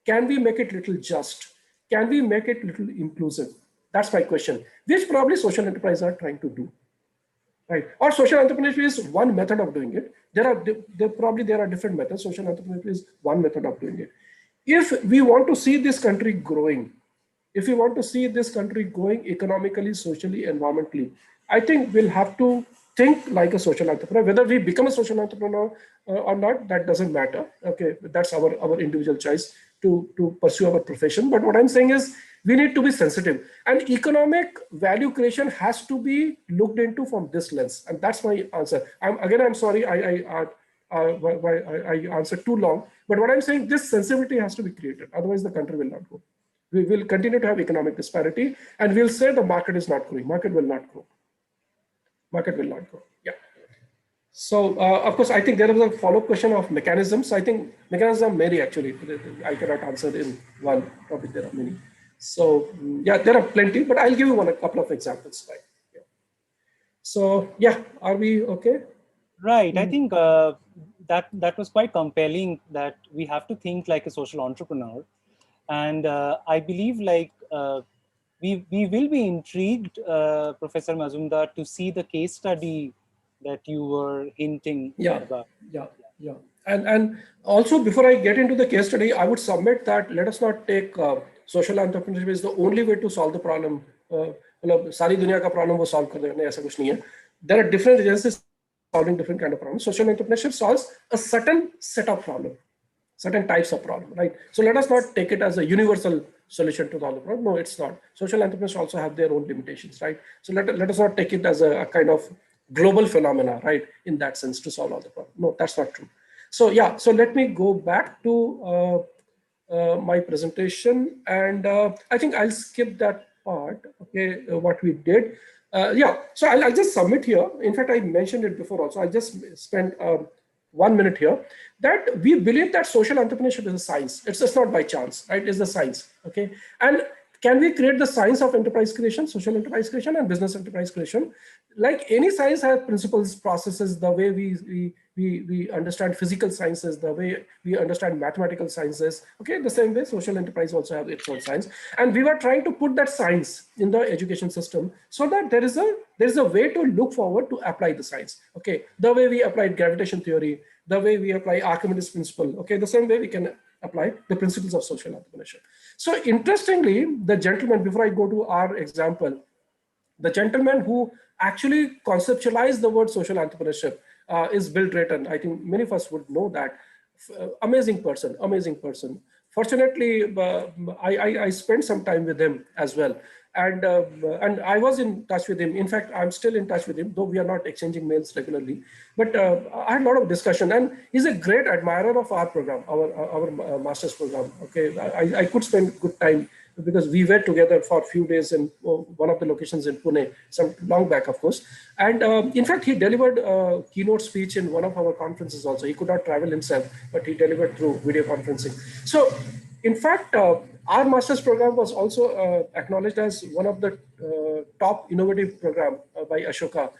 Can we make it little just? Can we make it little inclusive? That's my question, which probably social enterprises are trying to do. Right. Or social entrepreneurship is one method of doing it. There are different methods. Social entrepreneurship is one method of doing it. If we want to see this country growing, if we want to see this country growing economically, socially, environmentally, I think we'll have to think like a social entrepreneur. Whether we become a social entrepreneur or not, that doesn't matter. Okay, that's our individual choice to pursue our profession. But what I'm saying is, we need to be sensitive, and economic value creation has to be looked into from this lens. And that's my answer. I'm sorry, I answered too long. But what I'm saying, this sensibility has to be created. Otherwise, the country will not go. We will continue to have economic disparity, and we'll say the market is not growing. Market will not grow. Market will not grow. Yeah. So, of course, I think there is a follow-up question of mechanisms. I think mechanisms are many, actually. I cannot answer in one topic. There are many. So, yeah, there are plenty, but I'll give you a couple of examples. Right. Yeah. So, yeah, are we okay? Right. I think that was quite compelling, that we have to think like a social entrepreneur. And I believe we will be intrigued, Professor Majumdar, to see the case study that you were hinting about. Yeah. And also, before I get into the case study, I would submit that let us not take social entrepreneurship is the only way to solve the problem. सारी दुनिया का problem वो solve कर देना, ऐसा कुछ नहीं है. There are different agencies solving different kind of problems. Social entrepreneurship solves a certain set of problems, certain types of problem, right? So let us not take it as a universal solution to all the problem. No, it's not. Social entrepreneurs also have their own limitations, right? So let us not take it as a kind of global phenomena, right? In that sense, to solve all the problem. No, that's not true. So yeah, so let me go back to my presentation, and I think I'll skip that part, okay, what we did. Yeah, so I'll just submit here. In fact, I mentioned it before also. I just spent 1 minute here, that we believe that social entrepreneurship is a science. It's just not by chance, right? It's a science, okay? And can we create the science of enterprise creation, social enterprise creation, and business enterprise creation? Like any science has principles, processes, the way we understand physical sciences, the way we understand mathematical sciences, okay? The same way social enterprise also have its own science. And we were trying to put that science in the education system so that there is a way to look forward to apply the science, okay? The way we applied gravitation theory, the way we apply Archimedes principle, okay? The same way we can apply the principles of social entrepreneurship. So interestingly, the gentleman, before I go to our example, the gentleman who actually conceptualized the word social entrepreneurship is Bill Drayton. I think many of us would know that. Amazing person, amazing person. Fortunately, I spent some time with him as well. And I was in touch with him. In fact, I'm still in touch with him, though we are not exchanging mails regularly. But I had a lot of discussion, and he's a great admirer of our program, our master's program. Okay, I could spend good time because we were together for a few days in one of the locations in Pune, some long back, of course. And in fact, he delivered a keynote speech in one of our conferences also. He could not travel himself, but he delivered through video conferencing. So, in fact, our master's program was also acknowledged as one of the top innovative program by Ashoka.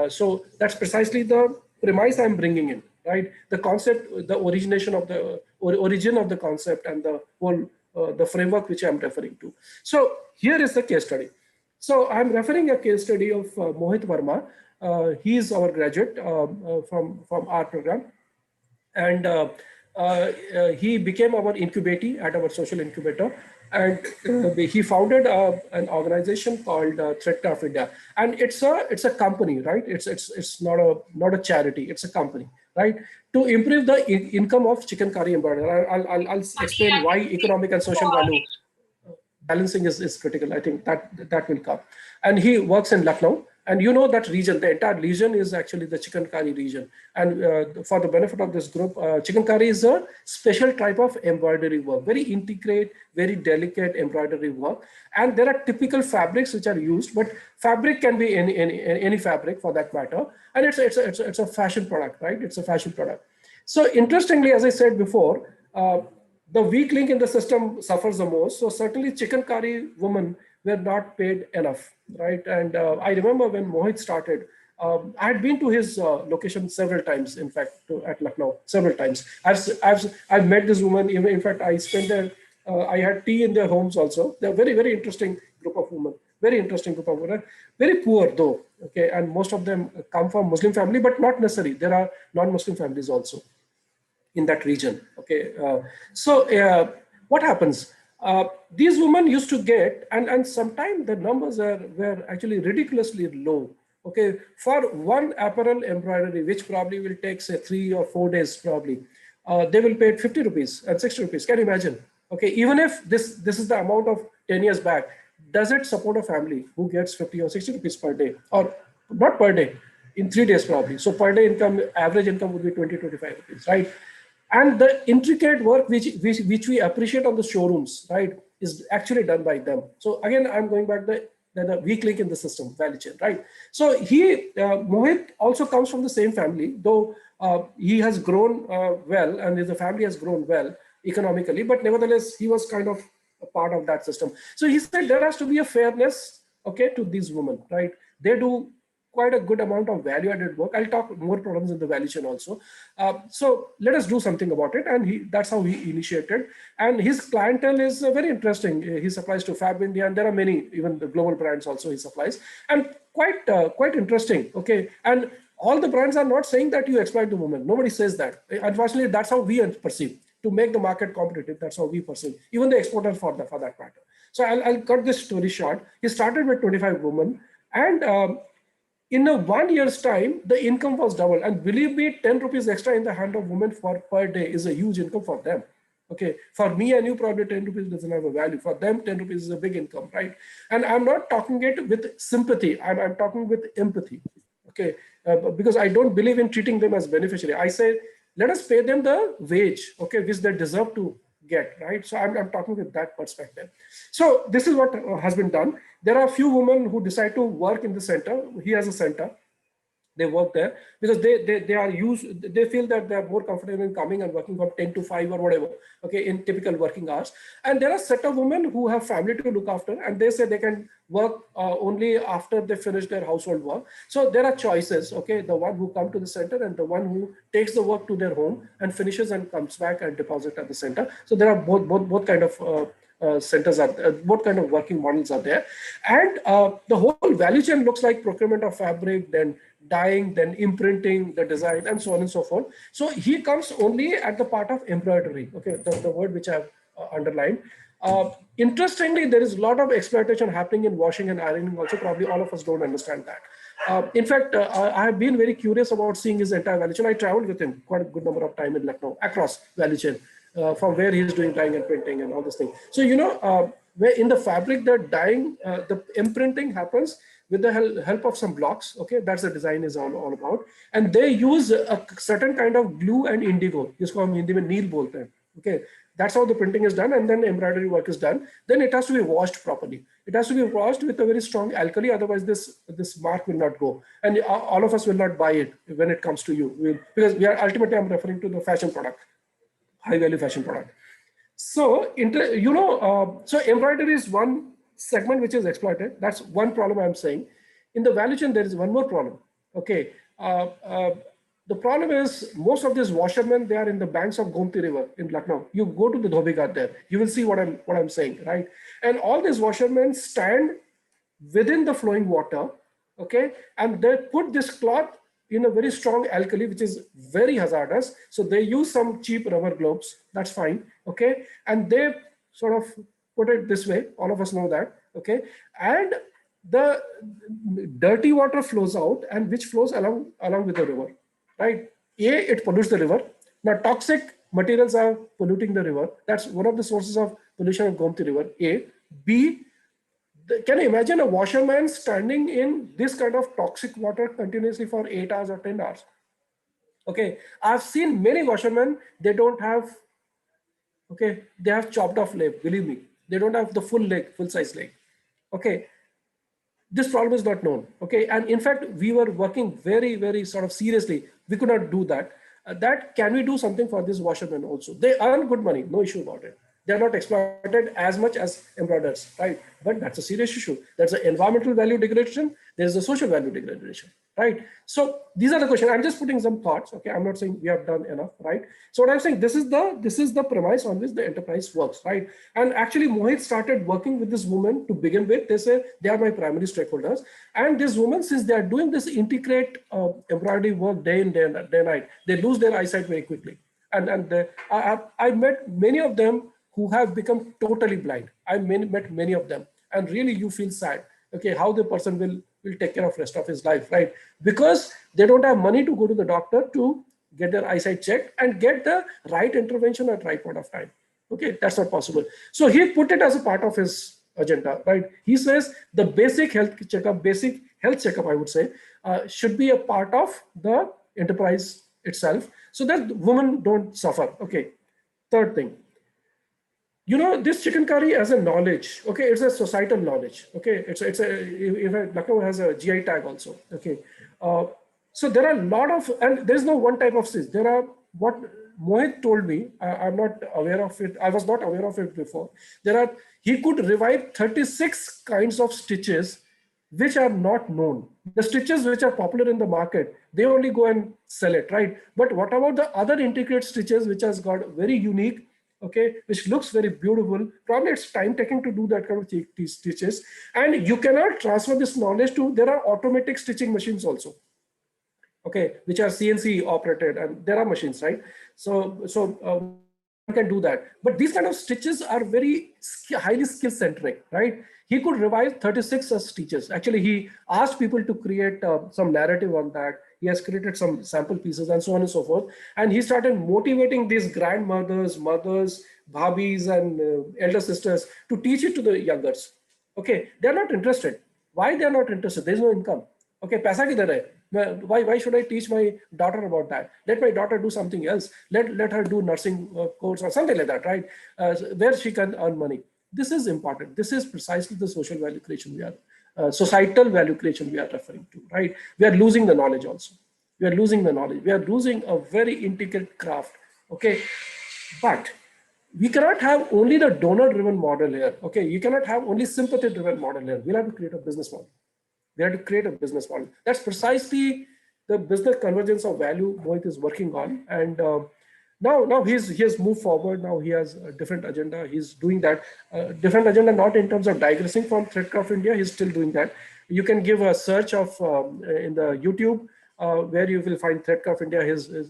So that's precisely the premise I'm bringing in, right? The concept, the origination of the origin of the concept, and the whole the framework which I'm referring to. So here is the case study. So I'm referring a case study of Mohit Verma. He is our graduate from our program, and he became our incubatee at our social incubator. And he founded an organization called Threadcraft India, and it's a company, right? It's not a charity. It's a company, right? To improve the income of chicken curry embroiderer. I'll explain why economic and social value balancing is critical. I think that will come. And he works in Lucknow. And you know that region, the entire region is actually the chicken curry region. And for the benefit of this group, chicken curry is a special type of embroidery work, very intricate, very delicate embroidery work. And there are typical fabrics which are used, but fabric can be any fabric for that matter. And it's a fashion product, right? It's a fashion product. So interestingly, as I said before, the weak link in the system suffers the most. So certainly chicken curry women were not paid enough, right? And I remember when Mohit started, I had been to his location several times, in fact, at Lucknow, several times. I've met this woman. In fact, I spent there, I had tea in their homes also. They're very, very interesting group of women, very interesting group of women. Very poor though, okay? And most of them come from Muslim family, but not necessarily. There are non-Muslim families also in that region. Okay, what happens? These women used to get, and sometimes the numbers were actually ridiculously low. Okay, for one apparel embroidery, which probably will take say 3 or 4 days, probably they will pay 50 rupees and 60 rupees. Can you imagine? Okay, even if this is the amount of 10 years back, does it support a family who gets 50 or 60 rupees per day, or not per day, in 3 days probably? So per day income, average income would be 20-25 rupees, right? And the intricate work which we appreciate on the showrooms, right, is actually done by them. So again, I'm going back the weak link in the system, value chain, right? So Mohit also comes from the same family, though he has grown well, and his family has grown well economically, but nevertheless, he was kind of a part of that system. So he said there has to be a fairness, okay, to these women, right? They do quite a good amount of value-added work. I'll talk more problems in the value chain also. So let us do something about it. And that's how he initiated. And his clientele is very interesting. He supplies to Fab India, and there are many, even the global brands also he supplies. And quite interesting, okay? And all the brands are not saying that you exploit the woman. Nobody says that. Unfortunately, that's how we perceive. To make the market competitive, that's how we perceive. Even the exporter for that matter. So I'll cut this story short. He started with 25 women, and in a 1 year's time, the income was doubled. And believe me, 10 rupees extra in the hand of women for per day is a huge income for them. Okay, for me and you, probably 10 rupees doesn't have a value. For them, 10 rupees is a big income, right? And I'm not talking it with sympathy. I'm talking with empathy. Okay, because I don't believe in treating them as beneficiary. I say, let us pay them the wage, okay, which they deserve to get, right? So I'm talking with that perspective. So this is what has been done. There are a few women who decide to work in the center. He has a center. They work there because they are used, they feel that they are more comfortable in coming and working from 10 to 5 or whatever, okay, in typical working hours. And there are set of women who have family to look after, and they say they can work only after they finish their household work. So there are choices, okay, the one who come to the center and the one who takes the work to their home and finishes and comes back and deposit at the center. So there are both kind of centers are both kind of working models are there. And the whole value chain looks like procurement of fabric, then dyeing, then imprinting, the design, and so on and so forth. So he comes only at the part of embroidery, okay, the word which I've underlined. Interestingly, there is a lot of exploitation happening in washing and ironing also. Probably all of us don't understand that. In fact, I have been very curious about seeing his entire value chain. I traveled with him quite a good number of time in Lucknow, across value chain, from where he's doing dyeing and printing and all this thing. So, you know, where in the fabric, the dyeing, the imprinting happens with the help of some blocks, okay, that's the design is all about. And they use a certain kind of glue and indigo, जिसको हम हिंदी में नील बोलते हैं, okay, that's how the printing is done, and then embroidery work is done. Then it has to be washed properly. It has to be washed with a very strong alkali, otherwise this mark will not go, and all of us will not buy it when it comes to you, because we are ultimately, I'm referring to the fashion product, high value fashion product. So, so embroidery is one segment which is exploited. That's one problem I'm saying. In the value chain, there is one more problem. Okay. The problem is most of these washermen, they are in the banks of Gomti River in Lucknow. You go to the Dhobi Ghat there, you will see what I'm saying, right? And all these washermen stand within the flowing water, okay, and they put this cloth in a very strong alkali, which is very hazardous. So they use some cheap rubber gloves, that's fine, okay, and they sort of put it this way, all of us know that, okay, and the dirty water flows out, and which flows along with the river, right? It pollutes the river. Now toxic materials are polluting the river. That's one of the sources of pollution of Gomti River. B, can you imagine a washerman standing in this kind of toxic water continuously for 8 hours or 10 hours? Okay, I've seen many washermen, they don't have, okay, they have chopped off leg, believe me. They don't have the full size leg. Okay, this problem is not known, okay, and in fact we were working very sort of seriously. We could not do that. That can we do something for these washermen also? They earn good money, no issue about it. They're not exploited as much as embroiders, right? But that's a serious issue. That's the environmental value degradation. There's the social value degradation, right? So these are the questions. I'm just putting some thoughts. Okay, I'm not saying we have done enough, right? So what I'm saying, this is the premise on which the enterprise works, right? And actually, Mohit started working with this woman to begin with. They say they are my primary stakeholders, and this woman, since they are doing this intricate embroidery work day in day night, they lose their eyesight very quickly. And I met many of them who have become totally blind. I met many of them, and really you feel sad. Okay, how the person will take care of rest of his life, right? Because they don't have money to go to the doctor to get their eyesight checked and get the right intervention at right point of time. Okay, that's not possible. So he put it as a part of his agenda, right? He says the basic health checkup, I would say, should be a part of the enterprise itself, so that women don't suffer. Okay. Third thing, you know, this chicken curry as a knowledge, okay, it's a societal knowledge, okay, Lucknow has a GI tag also, okay. So there are a lot of, and there's no one type of stitch. There are, what Mohit told me, I'm not aware of it, I was not aware of it before. He could revive 36 kinds of stitches which are not known. The stitches which are popular in the market, they only go and sell it, right? But what about the other intricate stitches which has got very unique, okay, which looks very beautiful? Probably it's time taking to do that kind of these stitches, and you cannot transfer this knowledge to, there are automatic stitching machines also, okay, which are CNC operated, and there are machines, right? One can do that, but these kind of stitches are very highly skill centric, right? He could revise 36 such stitches. Actually, he asked people to create some narrative on that. He has created some sample pieces and so on and so forth. And he started motivating these grandmothers, mothers, bhabis, and elder sisters to teach it to the youngers. Okay, they're not interested. Why they're not interested? There's no income. Okay, paisa kidhar hai? Why should I teach my daughter about that? Let my daughter do something else. Let her do nursing course or something like that, right? Where she can earn money. This is important. This is precisely the social value creation we are, societal value creation we are referring to, right? We are losing the knowledge also. We are losing the knowledge. We are losing a very intricate craft. Okay, but we cannot have only the donor-driven model here. Okay, you cannot have only sympathy-driven model here. We'll have to create a business model. We have to create a business model. That's precisely the business convergence of value Mohit is working on. And now he has moved forward. Now he has a different agenda. He's doing that different agenda, not in terms of digressing from Threadcraft India. He's still doing that. You can give a search of in the YouTube where you will find Threadcraft India.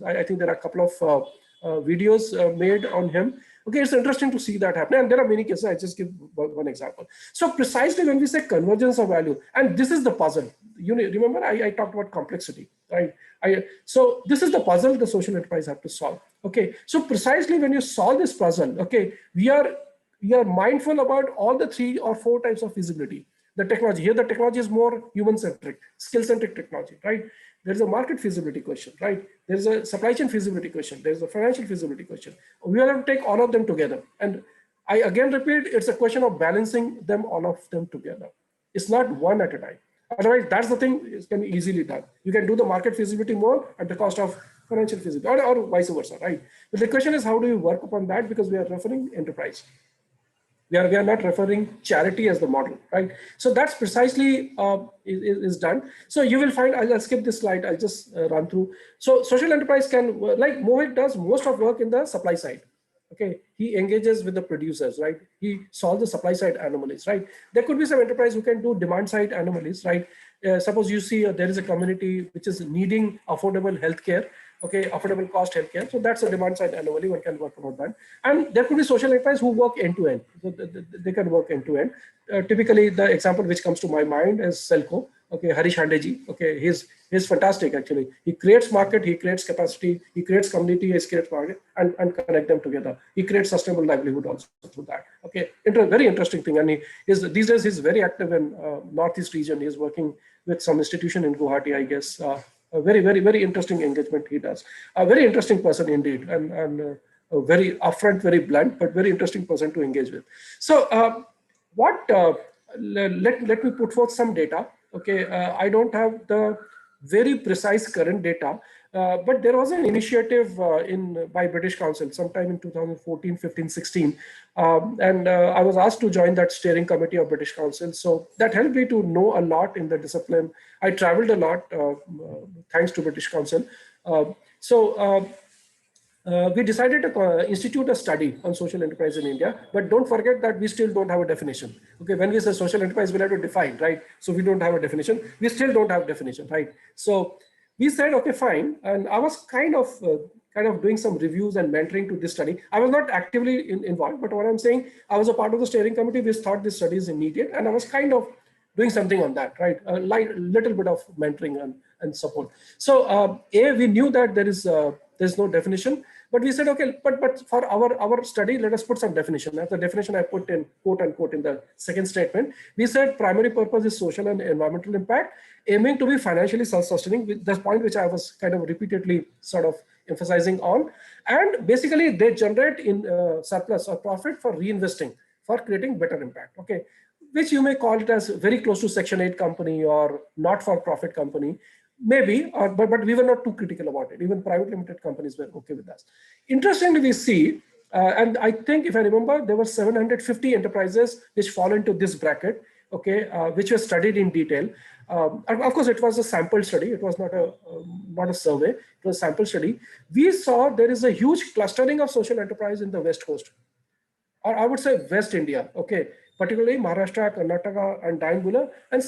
I think there are a couple of videos made on him. Okay, it's interesting to see that happen. And there are many cases. I just give one example. So precisely when we say convergence of value, and this is the puzzle. You remember I talked about complexity, right? So this is the puzzle the social enterprise have to solve. Okay, so precisely when you solve this puzzle, okay, we are mindful about all the 3 or 4 types of feasibility. The technology here, the technology is more human-centric, skill-centric technology, right? There's a market feasibility question, right? There's a supply chain feasibility question. There's a financial feasibility question. We will have to take all of them together. And I again repeat, it's a question of balancing them, all of them together. It's not one at a time. Otherwise, that's the thing, it can be easily done. You can do the market feasibility more at the cost of financial feasibility, or vice versa, right? But the question is, how do you work upon that? Because we are referring enterprise. We are not referring charity as the model, right? So that's precisely is done. So you will find, I'll skip this slide, I'll just run through. So social enterprise can, like Mohit does most of work in the supply side. Okay, he engages with the producers, right? He solves the supply side anomalies, right? There could be some enterprise who can do demand side anomalies, right? Suppose you see there is a community which is needing affordable healthcare, okay, affordable cost healthcare. So that's a demand side anomaly. One can work about that. And there could be social enterprise who work end to end. So they can work end to end. Typically, the example which comes to my mind is Selco. Okay, Harish Handeji. Okay, he's fantastic actually. He creates market, he creates capacity, he creates community, he creates market, and connect them together. He creates sustainable livelihood also through that. Okay, very interesting thing. And these days he's very active in Northeast region. He's working with some institution in Guwahati, I guess. A very interesting engagement he does. A very interesting person indeed, and a very upfront, very blunt, but very interesting person to engage with. So let me put forth some data. Okay, I don't have the very precise current data, but there was an initiative by British Council sometime in 2014, 15, 16, and I was asked to join that steering committee of British Council. So that helped me to know a lot in the discipline. I traveled a lot thanks to British Council. We decided to institute a study on social enterprise in India, but don't forget that we still don't have a definition. Okay, when we say social enterprise, we'll have to define, right? So we don't have a definition. We still don't have definition, right? So we said, okay, fine. And I was kind of doing some reviews and mentoring to this study. I was not actively involved, but what I'm saying, I was a part of the steering committee. We thought this study is needed, and I was kind of doing something on that, right? A little bit of mentoring and support. So we knew that there's no definition, but we said, okay, but for our study, let us put some definition. That's the definition I put in quote unquote in the second statement. We said primary purpose is social and environmental impact, aiming to be financially self-sustaining. That's point which I was kind of repeatedly sort of emphasizing on. And basically they generate in surplus or profit for reinvesting, for creating better impact. Okay, which you may call it as very close to Section 8 company or not-for-profit company, maybe, but we were not too critical about it. Even private limited companies were okay with us. Interestingly, we see, and I think if I remember, there were 750 enterprises which fall into this bracket, okay, which were studied in detail. Of course, it was a sample study. It was not a survey. It was a sample study. We saw there is a huge clustering of social enterprise in the West Coast, or I would say West India, okay, particularly Maharashtra, Karnataka, and Dangula, and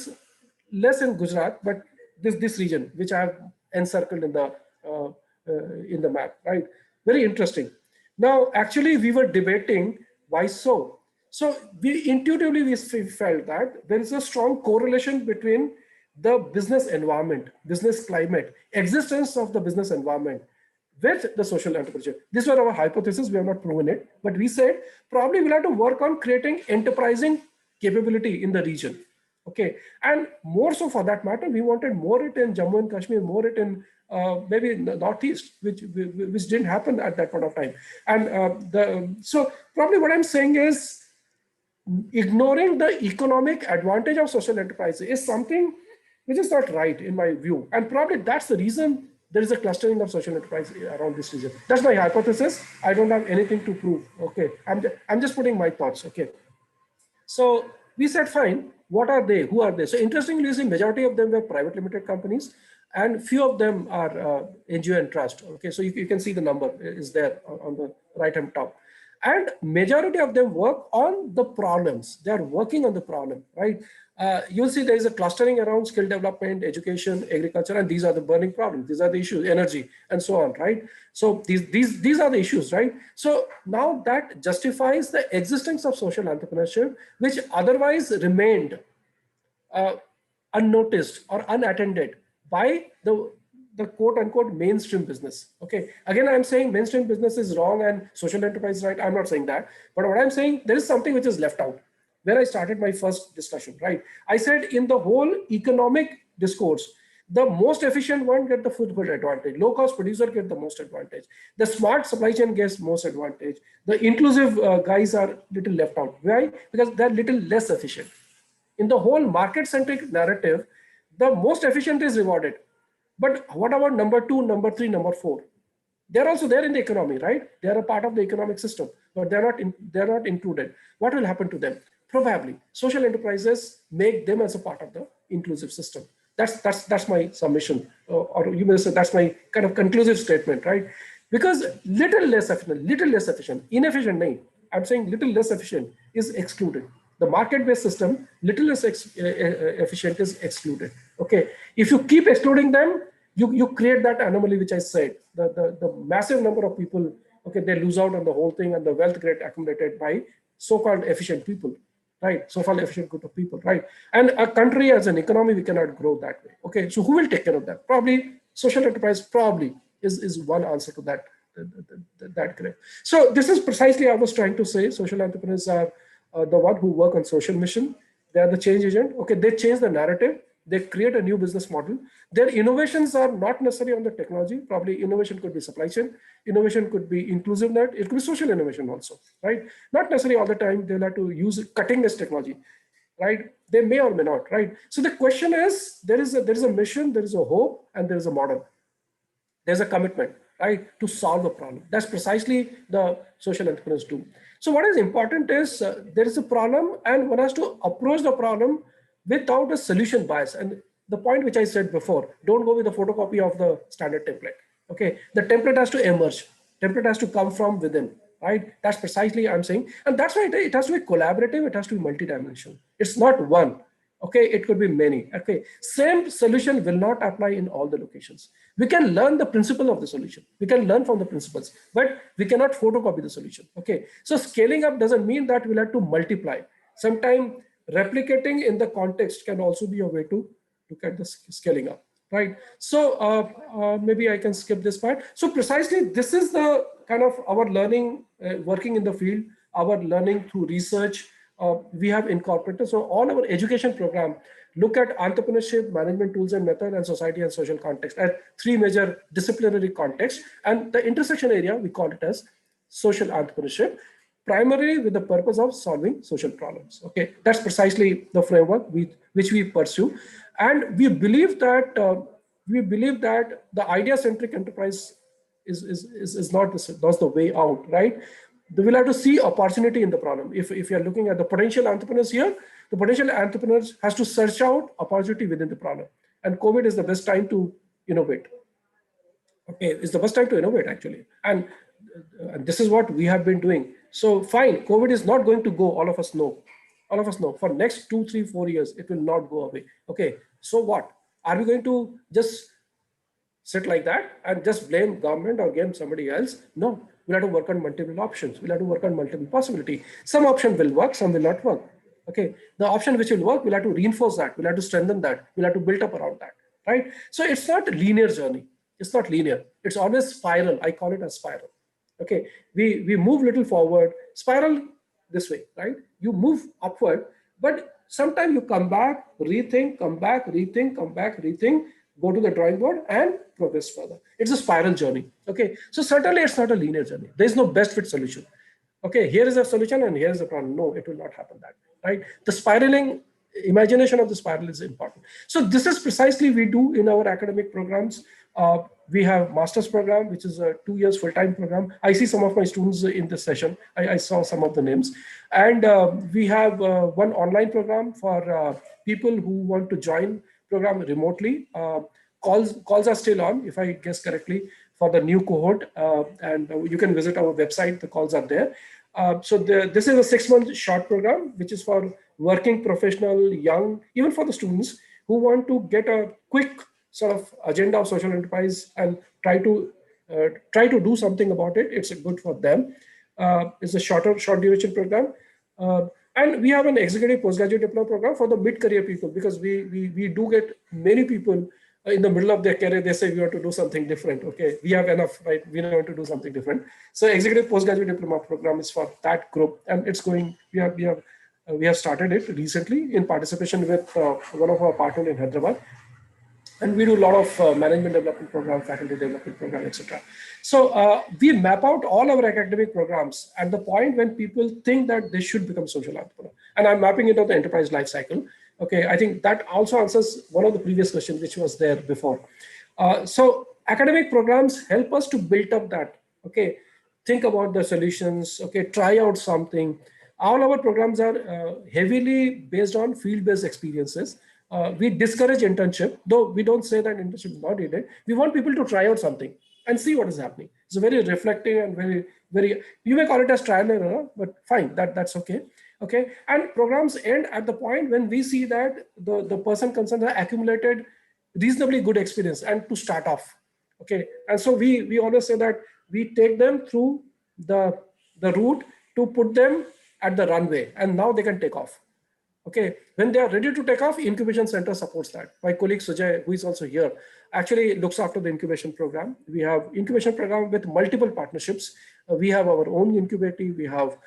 less in Gujarat, but this region, which I have encircled in the map, right? Very interesting. Now, actually, we were debating why so. So we intuitively felt that there is a strong correlation between the business environment, business climate, existence of the business environment with the social entrepreneurship. These were our hypotheses. We have not proven it, but we said probably we'll have to work on creating enterprising capability in the region. Okay, and more so for that matter, we wanted more it in Jammu and Kashmir, more it in maybe in the Northeast, which didn't happen at that point of time. And so probably what I'm saying is ignoring the economic advantage of social enterprise is something which is not right in my view. And probably that's the reason there is a clustering of social enterprise around this region. That's my hypothesis. I don't have anything to prove. Okay, I'm just putting my thoughts. Okay. So we said, fine, what are they? Who are they? So interestingly, you see, majority of them were private limited companies, and few of them are NGO and trust. Okay, so you can see the number is there on the right hand top. And majority of them work on the problems. They are working on the problem, right? You'll see there is a clustering around skill development, education, agriculture, and these are the burning problems. These are the issues, energy, and so on, right? So these are the issues, right? So now that justifies the existence of social entrepreneurship, which otherwise remained uh, unnoticed or unattended by the quote unquote mainstream business. Okay, again, I'm saying mainstream business is wrong and social enterprise is right. I'm not saying that, but what I'm saying, there is something which is left out. Where I started my first discussion, right? I said in the whole economic discourse, the most efficient one get the full advantage. Low cost producer get the most advantage. The smart supply chain gets most advantage. The inclusive guys are little left out. Why? Because they're little less efficient. In the whole market centric narrative, the most efficient is rewarded. But what about number two, number three, number four? They're also there in the economy, right? They're a part of the economic system, but they're not included. What will happen to them? Probably social enterprises make them as a part of the inclusive system. That's my submission, or you may say that's my kind of conclusive statement, right? Because little less efficient, inefficient name. I'm saying little less efficient is excluded. The market-based system, little less efficient is excluded. Okay, if you keep excluding them, you create that anomaly which I said. The massive number of people, okay, they lose out on the whole thing, and the wealth get accumulated by so-called efficient people, right? So-called efficient group of people, right? And a country as an economy, we cannot grow that way. Okay, so who will take care of that? Probably social enterprise. Probably is one answer to that. That correct. So this is precisely I was trying to say. Social entrepreneurs are the one who work on social mission. They are the change agent. Okay, they change the narrative. They create a new business model. Their innovations are not necessarily on the technology. Probably innovation could be supply chain. Innovation could be inclusive net. It could be social innovation also, right? Not necessarily all the time. They'll have to use cutting edge technology, right? They may or may not, right? So the question is, there is a mission, there is a hope, and there is a model. There's a commitment, right, to solve a problem. That's precisely the social entrepreneurs do. So what is important is there is a problem, and one has to approach the problem without a solution bias. And the point which I said before, don't go with the photocopy of the standard template. Okay, the template has to emerge. Template has to come from within, right? That's precisely I'm saying, and that's why it has to be collaborative. It has to be multidimensional. It's not one. Okay, it could be many. Okay, same solution will not apply in all the locations. We can learn the principle of the solution. We can learn from the principles, but we cannot photocopy the solution. Okay, so scaling up doesn't mean that we'll have to multiply. Sometimes replicating in the context can also be a way to look at the scaling up, right? So maybe I can skip this part. So precisely this is the kind of our learning, working in the field, our learning through research, we have incorporated. So all our education program look at entrepreneurship, management tools and method, and society and social context at three major disciplinary contexts. And the intersection area, we call it as social entrepreneurship, primarily with the purpose of solving social problems. Okay, that's precisely the framework which we pursue. And we believe that the idea-centric enterprise is not that's the way out, right? They will have to see opportunity in the problem. If you're looking at the potential entrepreneurs here, the potential entrepreneurs has to search out opportunity within the problem. And COVID is the best time to innovate. Okay, it's the best time to innovate actually. And this is what we have been doing. So fine, COVID is not going to go, all of us know. All of us know for next 2, 3, 4 years, it will not go away. Okay, so what? Are we going to just sit like that and just blame government or blame somebody else? No, we'll have to work on multiple options. We'll have to work on multiple possibility. Some option will work, some will not work. Okay, the option which will work, we'll have to reinforce that. We'll have to strengthen that. We'll have to build up around that, right? So it's not a linear journey. It's not linear. It's always spiral. I call it a spiral. Okay, we move little forward, spiral this way, right? You move upward, but Sometimes you come back, rethink, come back, rethink, come back, rethink, go to the drawing board and progress further. It's a spiral journey. Okay, so certainly it's not a linear journey. There is no best fit solution. Okay, here is a solution and here is a problem. No, it will not happen that way, right? The spiraling, imagination of the spiral is important. So this is precisely we do in our academic programs. We have master's program, which is a 2 years full-time program. I see some of my students in this session. I saw some of the names. And we have one online program for people who want to join program remotely. Calls are still on, if I guess correctly, for the new cohort. And you can visit our website, the calls are there. This is a 6-month short program, which is for working professional, young, even for the students who want to get a quick sort of agenda of social enterprise and try to do something about it. It's good for them. It's a short duration program. And we have an executive postgraduate diploma program for the mid-career people, because we do get many people in the middle of their career, they say we want to do something different. Okay, we have enough, right? We want to do something different. So executive postgraduate diploma program is for that group, and it's going. We have started it recently in participation with one of our partners in Hyderabad, and we do a lot of management development program, faculty development program, etc. So we map out all our academic programs at the point when people think that they should become social entrepreneur, and I'm mapping it on the enterprise life cycle. Okay, I think that also answers one of the previous questions which was there before. So academic programs help us to build up that. Okay, think about the solutions. Okay, try out something. All our programs are heavily based on field-based experiences. We discourage internship, though we don't say that internship is not needed. We want people to try out something and see what is happening. It's very reflective and very, you may call it as trial and error, but fine, that's okay. Okay, and programs end at the point when we see that the person concerned has accumulated reasonably good experience and to start off. Okay, and so we always say that we take them through the route to put them at the runway, and now they can take off. Okay, when they are ready to take off, incubation center supports that. My colleague Sujay, who is also here, actually looks after the incubation program. We have incubation program with multiple partnerships. We have our own incubator. We have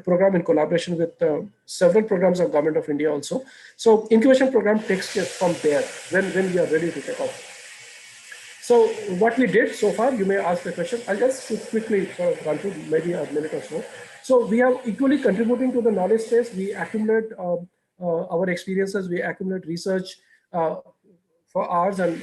program in collaboration with several programs of Government of India also. So incubation program takes care from there when we are ready to take off. So what we did so far, you may ask the question. I'll just quickly run through maybe a minute or so. So we are equally contributing to the knowledge space. We accumulate our experiences. We accumulate research for ours and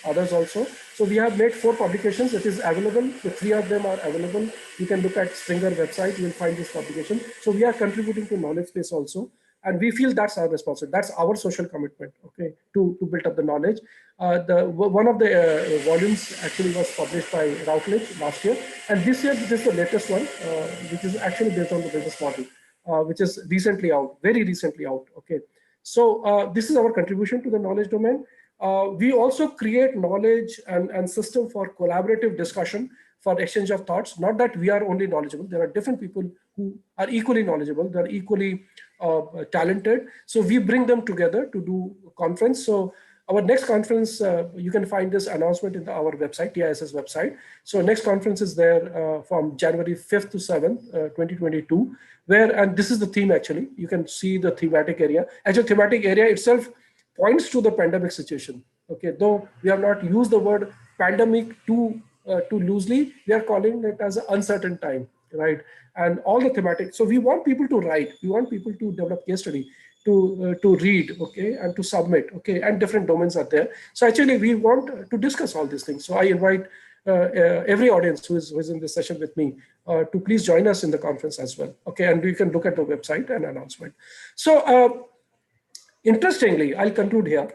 others also. So we have made 4 publications. It is available. The 3 of them are available. You can look at Springer website. You will find this publication. So we are contributing to knowledge space also. And we feel that's our responsibility. That's our social commitment, okay, to build up the knowledge. One of the volumes actually was published by Routledge last year. And this year, this is the latest one, which is actually based on the business model, which is recently out, very recently out, okay. So this is our contribution to the knowledge domain. We also create knowledge and system for collaborative discussion, for exchange of thoughts. Not that we are only knowledgeable. There are different people who are equally knowledgeable. They're equally talented. So we bring them together to do a conference. So our next conference, you can find this announcement in our website, TISS website. So next conference is there from January 5th to 7th, 2022, and this is the theme actually. You can see the thematic area. Actually, thematic area itself points to the pandemic situation. Okay, though we have not used the word pandemic too loosely, we are calling it as an uncertain time, right? And all the thematic. So we want people to write. We want people to develop case study, to read, okay, and to submit, okay, and different domains are there. So actually, we want to discuss all these things. So I invite every audience who is in this session with me to please join us in the conference as well, okay, and you can look at the website and announcement. So interestingly, I'll conclude here.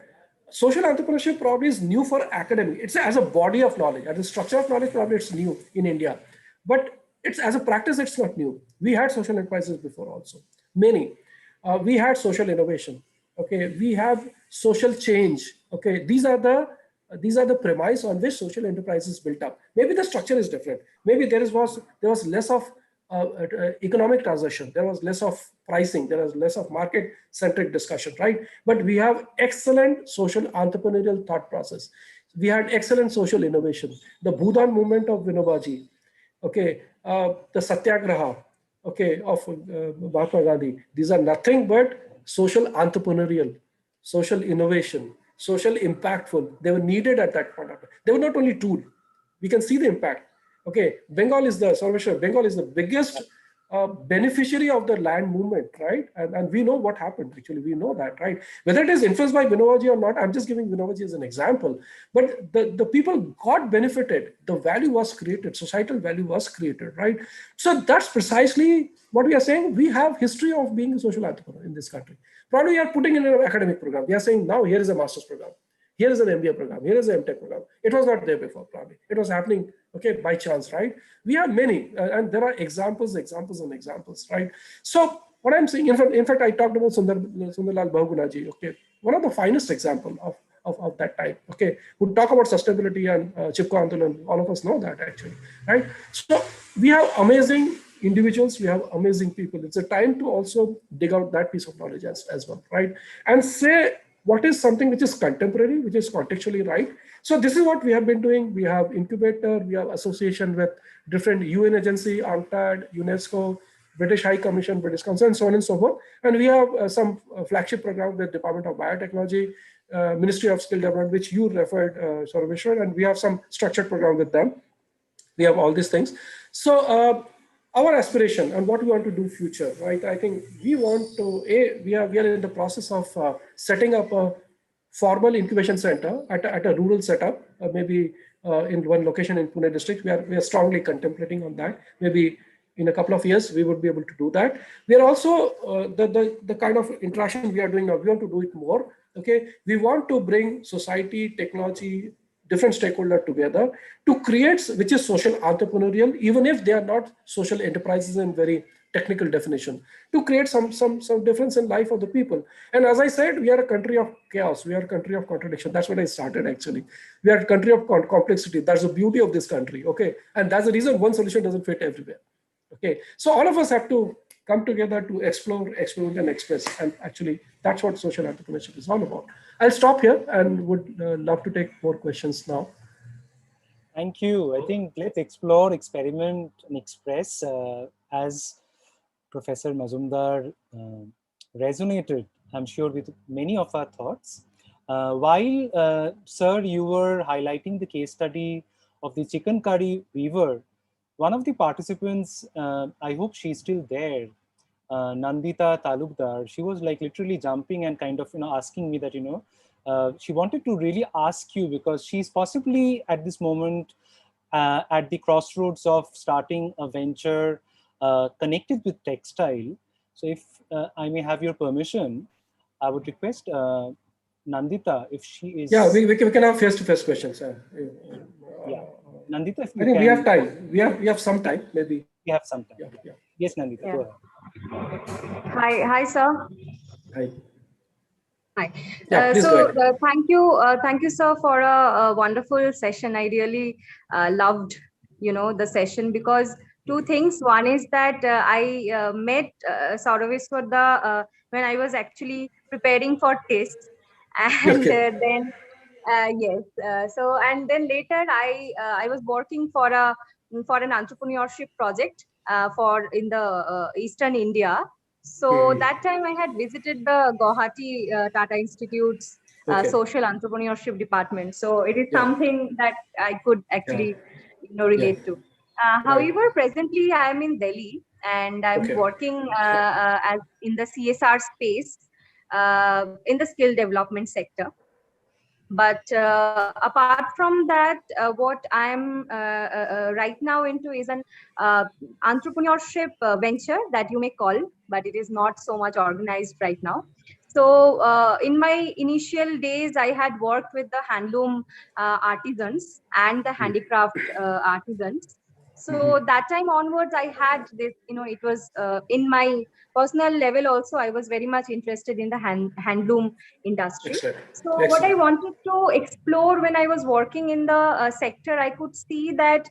Social entrepreneurship probably is new for academic. It's as a body of knowledge, as a structure of knowledge, probably it's new in India. But it's as a practice, it's not new. We had social enterprises before also, many. We had social innovation. Okay, we have social change. Okay, these are the premise on which social enterprise is built up. Maybe the structure is different. Maybe there was less of economic transaction. There was less of pricing. There was less of market-centric discussion, right? But we have excellent social entrepreneurial thought process. We had excellent social innovation. The Bhudan movement of Vinobaji, okay, the Satyagraha, okay, of Mahatma Gandhi. These are nothing but social entrepreneurial, social innovation, social impactful. They were needed at that point of time. They were not only tool. We can see the impact. Okay, Bengal is the Sarveshwar, Bengal is the biggest beneficiary of the land movement, right? And we know what happened. Actually, we know that, right? Whether it is influenced by Vinnovaji or not, I'm just giving Vinnovaji as an example. But the people got benefited. The value was created. Societal value was created, right? So that's precisely what we are saying. We have history of being a social entrepreneur in this country. Probably we are putting in an academic program. We are saying now here is a master's program. Here is an MBA program. Here is an MTech program. It was not there before, probably. It was happening, okay, by chance, right? We have many, and there are examples, and examples, right? So what I'm saying, in fact, I talked about Sundarlal Bahugunaji, okay, one of the finest example of that type, okay, who talk about sustainability and Chipko Andolan. All of us know that, actually, right? So we have amazing individuals, we have amazing people. It's a time to also dig out that piece of knowledge as well, right? And say what is something which is contemporary, which is contextually right. So this is what we have been doing. We have incubator, we have association with different UN agency, UNCTAD, UNESCO, British High Commission, British Council, and so on and so forth. And we have some flagship program with Department of Biotechnology, Ministry of Skill Development, which you referred, Sarveshwar, and we have some structured program with them. We have all these things. So our aspiration and what we want to do future, right? I think we want to, we are in the process of setting up a formal incubation center at a rural setup, maybe in one location in Pune district. We are strongly contemplating on that. Maybe in a couple of years, we would be able to do that. We are also, the kind of interaction we are doing now, we want to do it more. Okay, we want to bring society, technology, different stakeholders together to create, which is social entrepreneurial, even if they are not social enterprises in very technical definition, to create some difference in life of the people. And as I said, we are a country of chaos. We are a country of contradiction. That's what I started, actually. We are a country of complexity. That's the beauty of this country. Okay, and that's the reason one solution doesn't fit everywhere. Okay, so all of us have to come together to explore, and express. And actually, that's what social entrepreneurship is all about. I'll stop here and would love to take more questions now. Thank you. I think let's explore, experiment, and express as Professor Majumdar resonated, I'm sure, with many of our thoughts. While, sir, you were highlighting the case study of the chicken curry weaver, one of the participants, I hope she's still there, Nandita Talukdar, she was like literally jumping and kind of, asking me that, she wanted to really ask you, because she's possibly at this moment at the crossroads of starting a venture connected with textile. So if I may have your permission, I would request Nandita, if she is... Yeah, we can have face-to-face questions. Yeah, Nandita, if you I think can... we have time. We have some time, maybe. We have some time. Yeah. Yes, Nandita, Yeah. go ahead. Hi, sir. Hi. Hi. Yeah, please go ahead. Thank you, sir, for a wonderful session. I really loved, the session, because two things. One is that I met Sauraveswar when I was actually preparing for TISS, and Okay. then yes. And then later I was working for an entrepreneurship project for in the Eastern India. So that time I had visited the Guwahati Tata Institute's Okay. social entrepreneurship department. So it is Yeah. something that I could actually, relate to. Right. However, presently I am in Delhi and I'm Okay. working as in the CSR space in the skill development sector. But apart from that, what I'm right now into is an entrepreneurship venture that you may call, but it is not so much organized right now. So in my initial days, I had worked with the handloom artisans and the handicraft artisans. So that time onwards, I had this, it was in my personal level also, I was very much interested in the handloom industry. Excellent. So what I wanted to explore when I was working in the sector, I could see that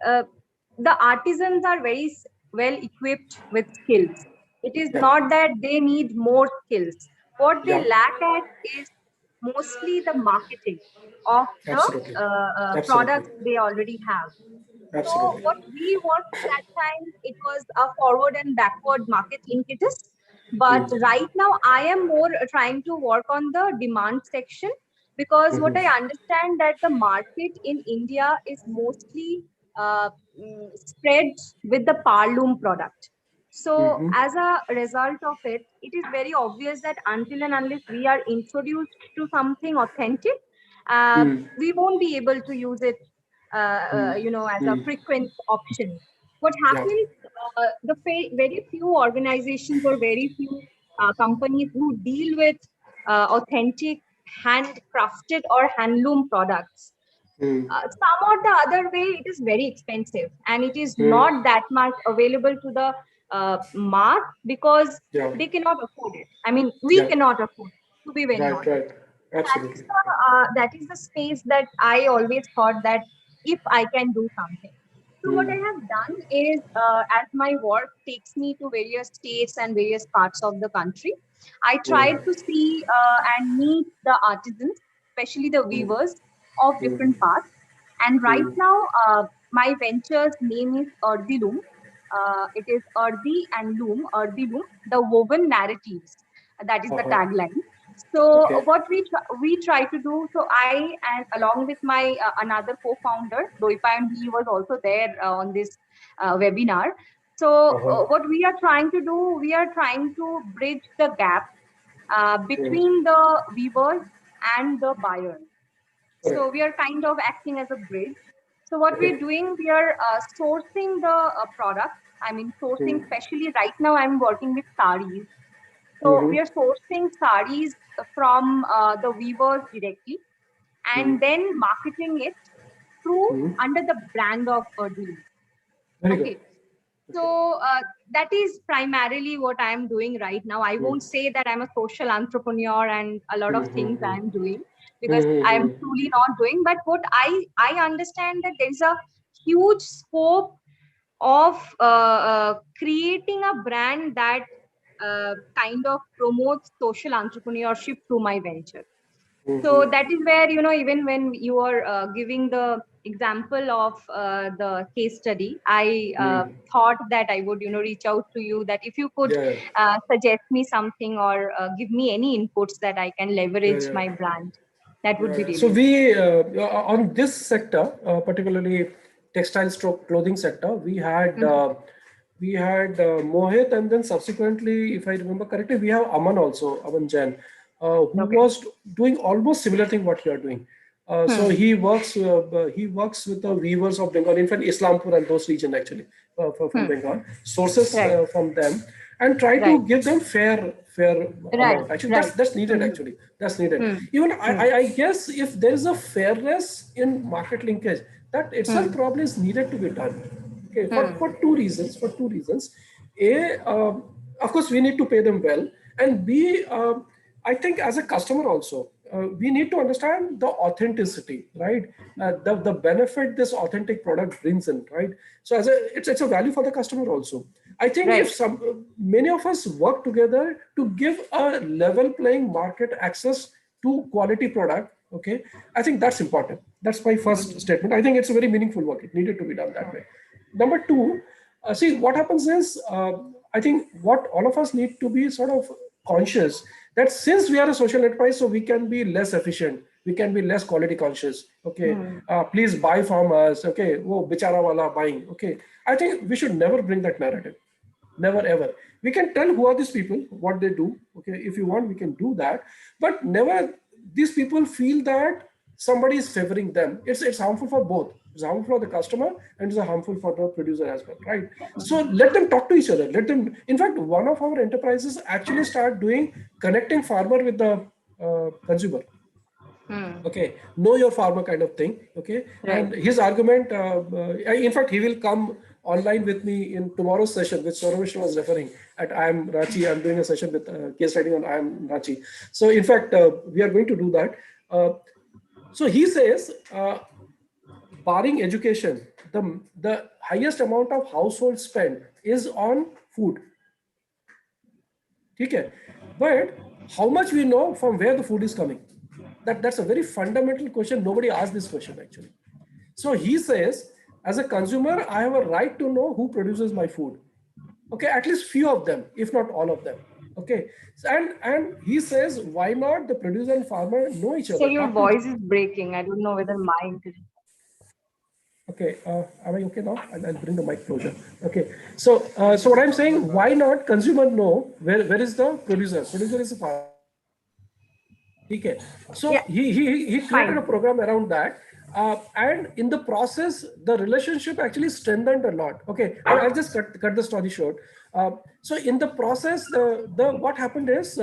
the artisans are very well equipped with skills. It is not that they need more skills. What they lack at is mostly the marketing of the products they already have. Absolutely. So what we worked that time, it was a forward and backward market linkages. But right now, I am more trying to work on the demand section, because what I understand that the market in India is mostly spread with the Parloom product. So as a result of it, it is very obvious that until and unless we are introduced to something authentic, we won't be able to use it, as a frequent option. What Yeah. happens, very few organizations or very few companies who deal with authentic handcrafted or handloom products, some or the other way it is very expensive, and it is not that much available to the mass, because Yeah. they cannot afford it. I mean, we Yeah. cannot afford it, to be very Right. honest. Right. Absolutely. That is the space that I always thought that if I can do something. So what I have done is, as my work takes me to various states and various parts of the country, I tried to see and meet the artisans, especially the weavers of different parts. And right now, my venture's name is Earthy Loom. It is Earthy and Loom, Earthy Loom, the woven narratives. That is the tagline. So Okay. what we try to do, so I, and along with my another co-founder Doipa, and he was also there on this webinar. So what we are trying to do, we are trying to bridge the gap between the weavers and the buyers. Correct. So we are kind of acting as a bridge. So what Okay. we're doing, we are sourcing the product. I mean, sourcing, especially right now I'm working with saris. So we are sourcing saris from the weavers directly, and then marketing it through under the brand of Urdu. Very good. Okay. So that is primarily what I'm doing right now. I won't say that I'm a social entrepreneur and a lot of things I'm doing, because I'm truly not doing. But what I understand that there's a huge scope of creating a brand that kind of promotes social entrepreneurship through my venture. So that is where, even when you are giving the example of the case study, I thought that I would, reach out to you, that if you could Yeah. suggest me something, or give me any inputs that I can Yeah. leverage Yeah. my brand, that would be Yeah. So really. we on this sector, particularly textile stroke clothing sector, we had Mohit, and then subsequently, if I remember correctly, we have Aman also, Aman Jain, who Okay. was doing almost similar thing what you are doing. So he works with the weavers of Bengal, in fact Islampur and those region actually, from Bengal, sources Right. from them, and try Right. to give them fair Right. amount. Actually, Right. that's needed. Actually, that's needed. Hmm. Even Hmm. I guess if there is a fairness in market linkage, that itself Hmm. probably is needed to be done. Okay, Hmm. for two reasons. For two reasons, a of course we need to pay them well, and b I think as a customer also, we need to understand the authenticity, right? The benefit this authentic product brings in, right? So it's a value for the customer also. I think if Right. many of us work together to give a level playing market access to quality product, okay, I think that's important. That's my first statement. I think it's a very meaningful work. It needed to be done that way. Number two, see what happens is, I think what all of us need to be sort of conscious that since we are a social enterprise, so we can be less efficient, we can be less quality conscious. Okay, Hmm. please buy from us. Okay, wo bichara wala buying. Okay, I think we should never bring that narrative. Never ever. We can tell who are these people, what they do. Okay, if you want, we can do that. But never these people feel that somebody is favoring them. It's harmful for both. It's harmful for the customer and it's harmful for the producer as well, right? So let them talk to each other. Let them. In fact, one of our enterprises actually start doing connecting farmer with the consumer. Hmm. Okay, know your farmer kind of thing. Okay, Right. and his argument, in fact, he will come online with me in tomorrow's session, which Saurav was referring at. I am Rachi. I'm doing a session with case writing on I am Rachi. So in fact, we are going to do that. So he says, barring education, the highest amount of household spend is on food. Okay, but how much we know from where the food is coming? That's a very fundamental question. Nobody asked this question actually. So he says, as a consumer, I have a right to know who produces my food. Okay, at least few of them, if not all of them. Okay, and he says, why not the producer and farmer know each So other, your talk to each voice other. is breaking. I don't know whether my Okay, am I okay now? I'll bring the mic closer. Okay, so what I'm saying, why not consumer know where is the producer? Producer is the farmer. Okay, so yeah, he created a fine. program around that, and in the process, the relationship actually strengthened a lot. Okay, I'll just cut the story short. So in the process, the what happened is,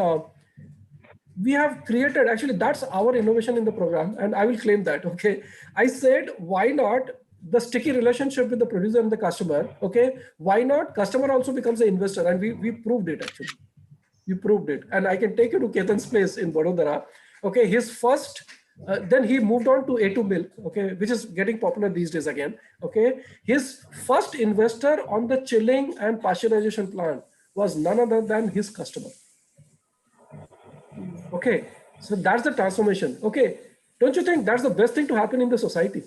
we have created, actually that's our innovation in the program, and I will claim that. Okay, I said, why not the sticky relationship with the producer and the customer? Okay, why not customer also becomes an investor? And we proved it, actually. We proved it, and I can take you to Ketan's place in Vadodara. Okay, his first, then he moved on to A2 milk, okay, which is getting popular these days again. Okay, his first investor on the chilling and pasteurization plant was none other than his customer. Okay, so that's the transformation. Okay, don't you think that's the best thing to happen in the society?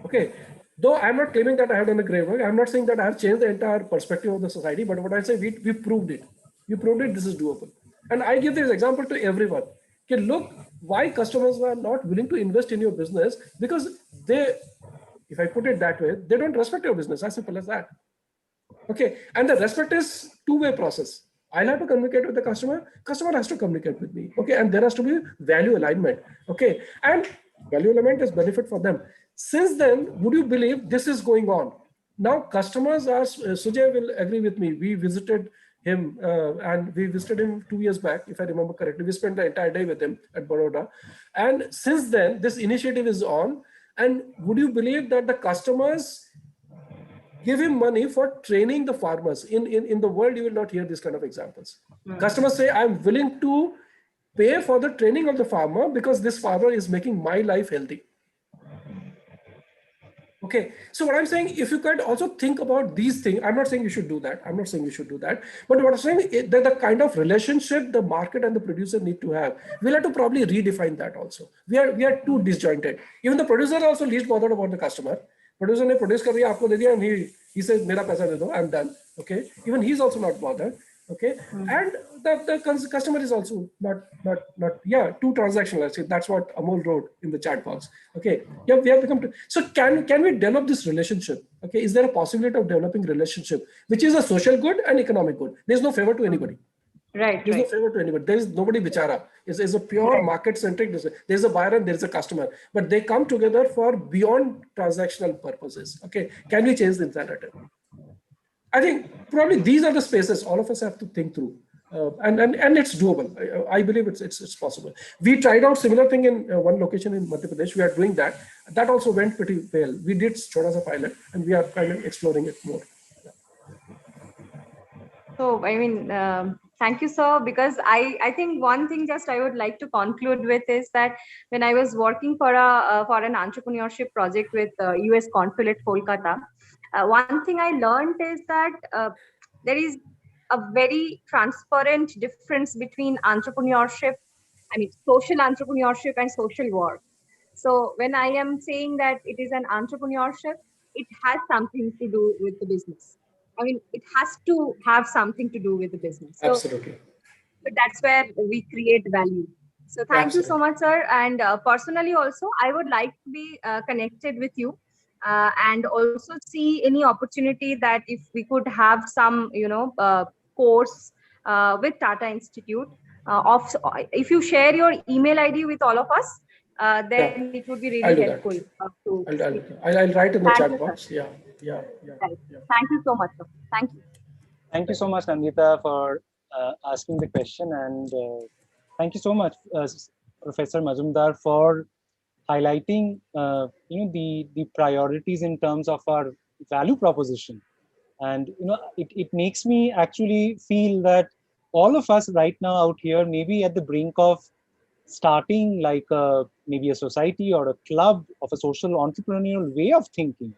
Okay, though I'm not claiming that I have done the great work, I'm not saying that I have changed the entire perspective of the society, but what I say, we proved it. We proved it, this is doable. And I give this example to everyone. Okay, look, why customers are not willing to invest in your business, because they, if I put it that way, they don't respect your business, as simple as that. Okay, and the respect is two-way process. I'll have to communicate with the customer has to communicate with me. Okay, and there has to be value alignment. Okay, and value alignment is benefit for them. Since then, would you believe this is going on? Now, customers are, Sujay will agree with me. We visited him, and we visited him 2 years back, if I remember correctly. We spent the entire day with him at Baroda. And since then, this initiative is on. And would you believe that the customers give him money for training the farmers? In the world, you will not hear these kind of examples. Customers say, I'm willing to pay for the training of the farmer because this farmer is making my life healthy. Okay, so what I'm saying, if you could also think about these things, I'm not saying you should do that. I'm not saying you should do that. But what I'm saying is that the kind of relationship the market and the producer need to have, we'll have to probably redefine that also. We are too disjointed. Even the producer are also least bothered about the customer. Producer ने produce कर दिया, आपको दे दिया, and he says मेरा पैसा दे दो, I'm done. Okay, even he's also not bothered. Okay, and the customer is also not yeah, too transactional. Actually, that's what Amol wrote in the chat box. Okay, yeah, we have become so can we develop this relationship? Okay, is there a possibility of developing relationship which is a social good and economic good? There's no favor to anybody. Right, There's no right, favor to anybody. There is nobody bichara. It's a pure right. market centric. There's a buyer and there's a customer, but they come together for beyond transactional purposes. Okay, can we change this narrative? I think probably these are the spaces all of us have to think through, and it's doable. I believe it's possible. We tried out similar thing in one location in Madhya Pradesh. We are doing that. That also went pretty well. We did sort of a pilot, and we are kind of exploring it more. So, I mean, thank you, sir, because I think one thing just I would like to conclude with is that when I was working for an entrepreneurship project with US Consulate Kolkata, one thing I learned is that there is a very transparent difference between entrepreneurship, I mean, social entrepreneurship and social work. So when I am saying that it is an entrepreneurship, it has something to do with the business. I mean, it has to have something to do with the business. So Absolutely, that's where we create value. So thank you so absolutely. much, sir. And personally, also, I would like to be connected with you and also see any opportunity that if we could have some, course with Tata Institute of, if you share your email ID with all of us, Yeah, then it would be really I'll do helpful that. to I'll, speak. I'll, I'll write in the Thank chat you, sir. box. Yeah, yeah, yeah, Right. yeah. Thank you so much, sir. Thank you. Thank you so much, Nandita, for asking the question, and thank you so much, Professor Majumdar, for highlighting the priorities in terms of our value proposition. And it makes me actually feel that all of us right now out here may be at the brink of starting like maybe a society or a club of a social entrepreneurial way of thinking.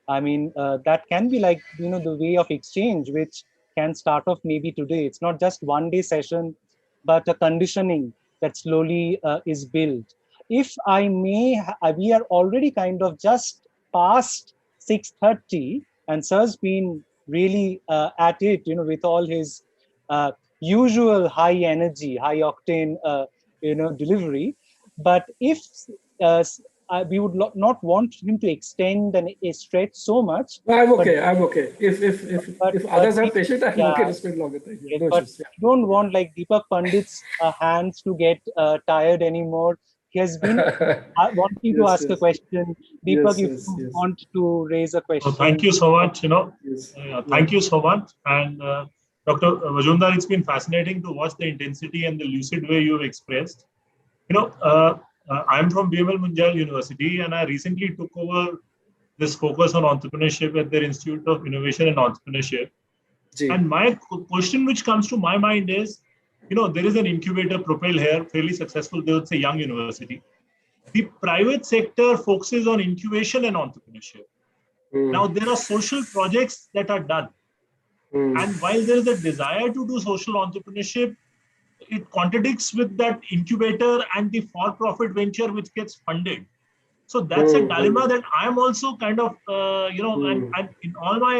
I mean, that can be like, the way of exchange, which can start off maybe today. It's not just one day session, but a conditioning that slowly is built. If I may, we are already kind of just past 6:30, and Sir's been really at it, with all his usual high energy, high octane, delivery. But if uh, we would not want him to extend a stretch so much, No, I'm but okay. I'm okay. If but others have patient, I'm yeah, okay to spend longer time. Yeah, yes, no but issues. Yeah. we don't want like Deepak Pandit's hands to get tired anymore. He has been wanting to Yes, ask a yes, question. Deepak, yes, if yes, you yes, want to raise a So thank question. you so much. yes. Yeah. Thank you so much. And Dr. Majumdar, it's been fascinating to watch the intensity and the lucid way you've expressed. I'm from BML Munjal University, and I recently took over this focus on entrepreneurship at their Institute of Innovation and Entrepreneurship. Ji. And my question which comes to my mind is, there is an incubator, Propel here, fairly successful, they would say young university. The private sector focuses on incubation and entrepreneurship. Hmm. Now, there are social projects that are done. Hmm. And while there is a desire to do social entrepreneurship, it contradicts with that incubator and the for-profit venture which gets funded. So that's a Hmm. Hmm. dilemma that I'm also kind of, Hmm. and in all my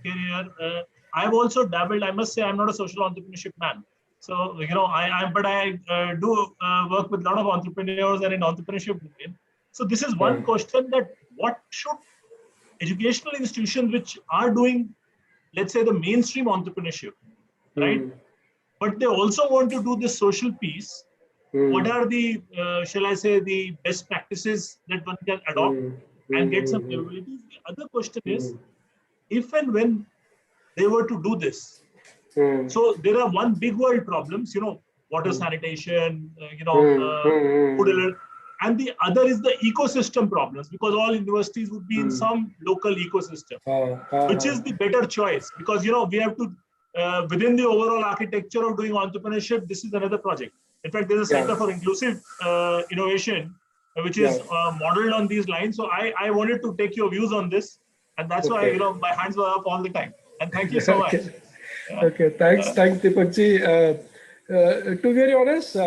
career, I've also dabbled. I must say, I'm not a social entrepreneurship man. So, but I do work with a lot of entrepreneurs and in entrepreneurship domain. So this is Hmm. one question, that what should educational institutions which are doing, let's say, the mainstream entrepreneurship, right? Hmm. But they also want to do this social piece. What Hmm. are the, shall I say, the best practices that one can adopt Hmm. and get some Hmm. capabilities? The other question Hmm. is, if and when they were to do this, Hmm. so there are one big world problems, water Hmm. sanitation, Hmm. food Hmm. alert, and the other is the ecosystem problems, because all universities would be in Hmm. some local ecosystem. Which Ah. is the better choice? Because we have to, within the overall architecture of doing entrepreneurship, this is another project. In fact, there's a Yeah. center for inclusive innovation, which Yeah. is modeled on these lines. So I wanted to take your views on this, and that's why Okay. my hands were up all the time. And thank you so much. Okay. Yeah. Okay. Thanks, Deepak ji. To be very honest,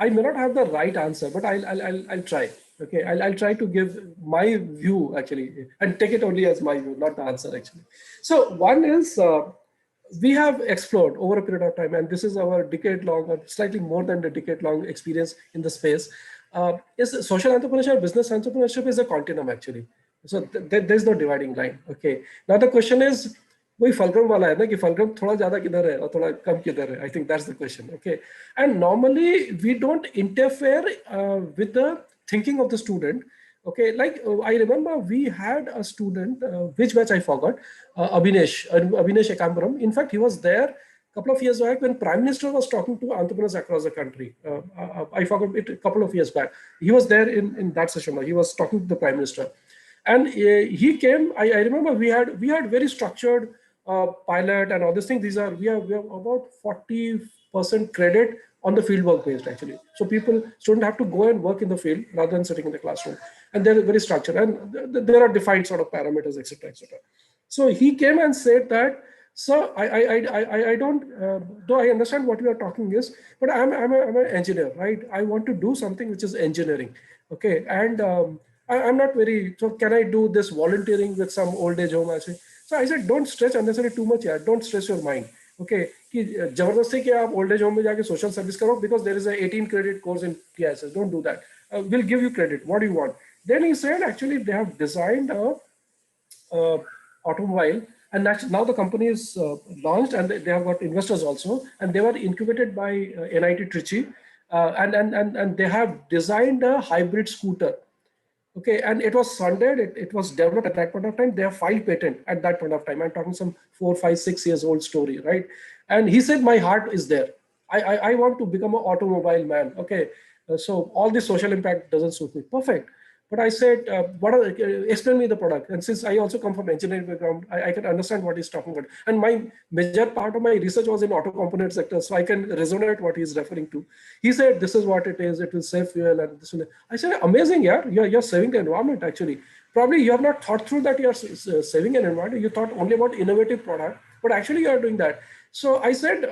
I may not have the right answer, but I'll try. Okay, I'll try to give my view actually, and take it only as my view, not the answer actually. So one is, we have explored over a period of time, and this is our decade-long or slightly more than a decade-long experience in the space. Is social entrepreneurship, business entrepreneurship is a continuum actually. So there's no dividing line. Okay. Now the question is, वही fulcrum वाला है ना कि fulcrum थोड़ा ज्यादा किधर है और थोड़ा कम किधर है. I think that's the question. Okay. And normally we don't interfere with the thinking of the student. Okay, like I remember we had a student, which batch I forgot, Abhinesh Ekambaram. In fact, he was there a couple of years back when Prime Minister was talking to entrepreneurs across the country. I forgot it a couple of years back. He was there in that session. He was talking to the Prime Minister, and he came. I remember we had very structured pilot and all these things. We have about 40% credit on the field work based actually. So students have to go and work in the field rather than sitting in the classroom, and they're very structured, and there are defined sort of parameters, etc., etc. So he came and said that, so I don't, though I understand what you are talking is, but I'm an engineer, right? I want to do something which is engineering, okay? And I'm not very, so can I do this volunteering with some old age home? I say, so I said, don't stretch unnecessarily too much, yeah. Don't stress your mind, okay? कि जबरदस्ती कि आप old age home में जाके social service करो because there is a 18 credit course in TISS. Don't do that. We'll give you credit. What do you want? Then he said, actually, they have designed a automobile, and now the company is launched, and they have got investors also, and they were incubated by NIT Trichy, and they have designed a hybrid scooter. Okay, and it was funded, it was developed at that point of time. They have filed patent at that point of time. I'm talking some 4, 5, 6 years old story, right? And he said, my heart is there. I want to become an automobile man. Okay, so all this social impact doesn't suit me. Perfect. But I said, explain me the product. And since I also come from engineering background, I can understand what he's talking about. And my major part of my research was in auto component sector, so I can resonate what he's referring to. He said, this is what it is. It will save fuel, and this will. I said, amazing, yeah. You're saving the environment actually. Probably you have not thought through that you're saving an environment. You thought only about innovative product, but actually you are doing that. So I said,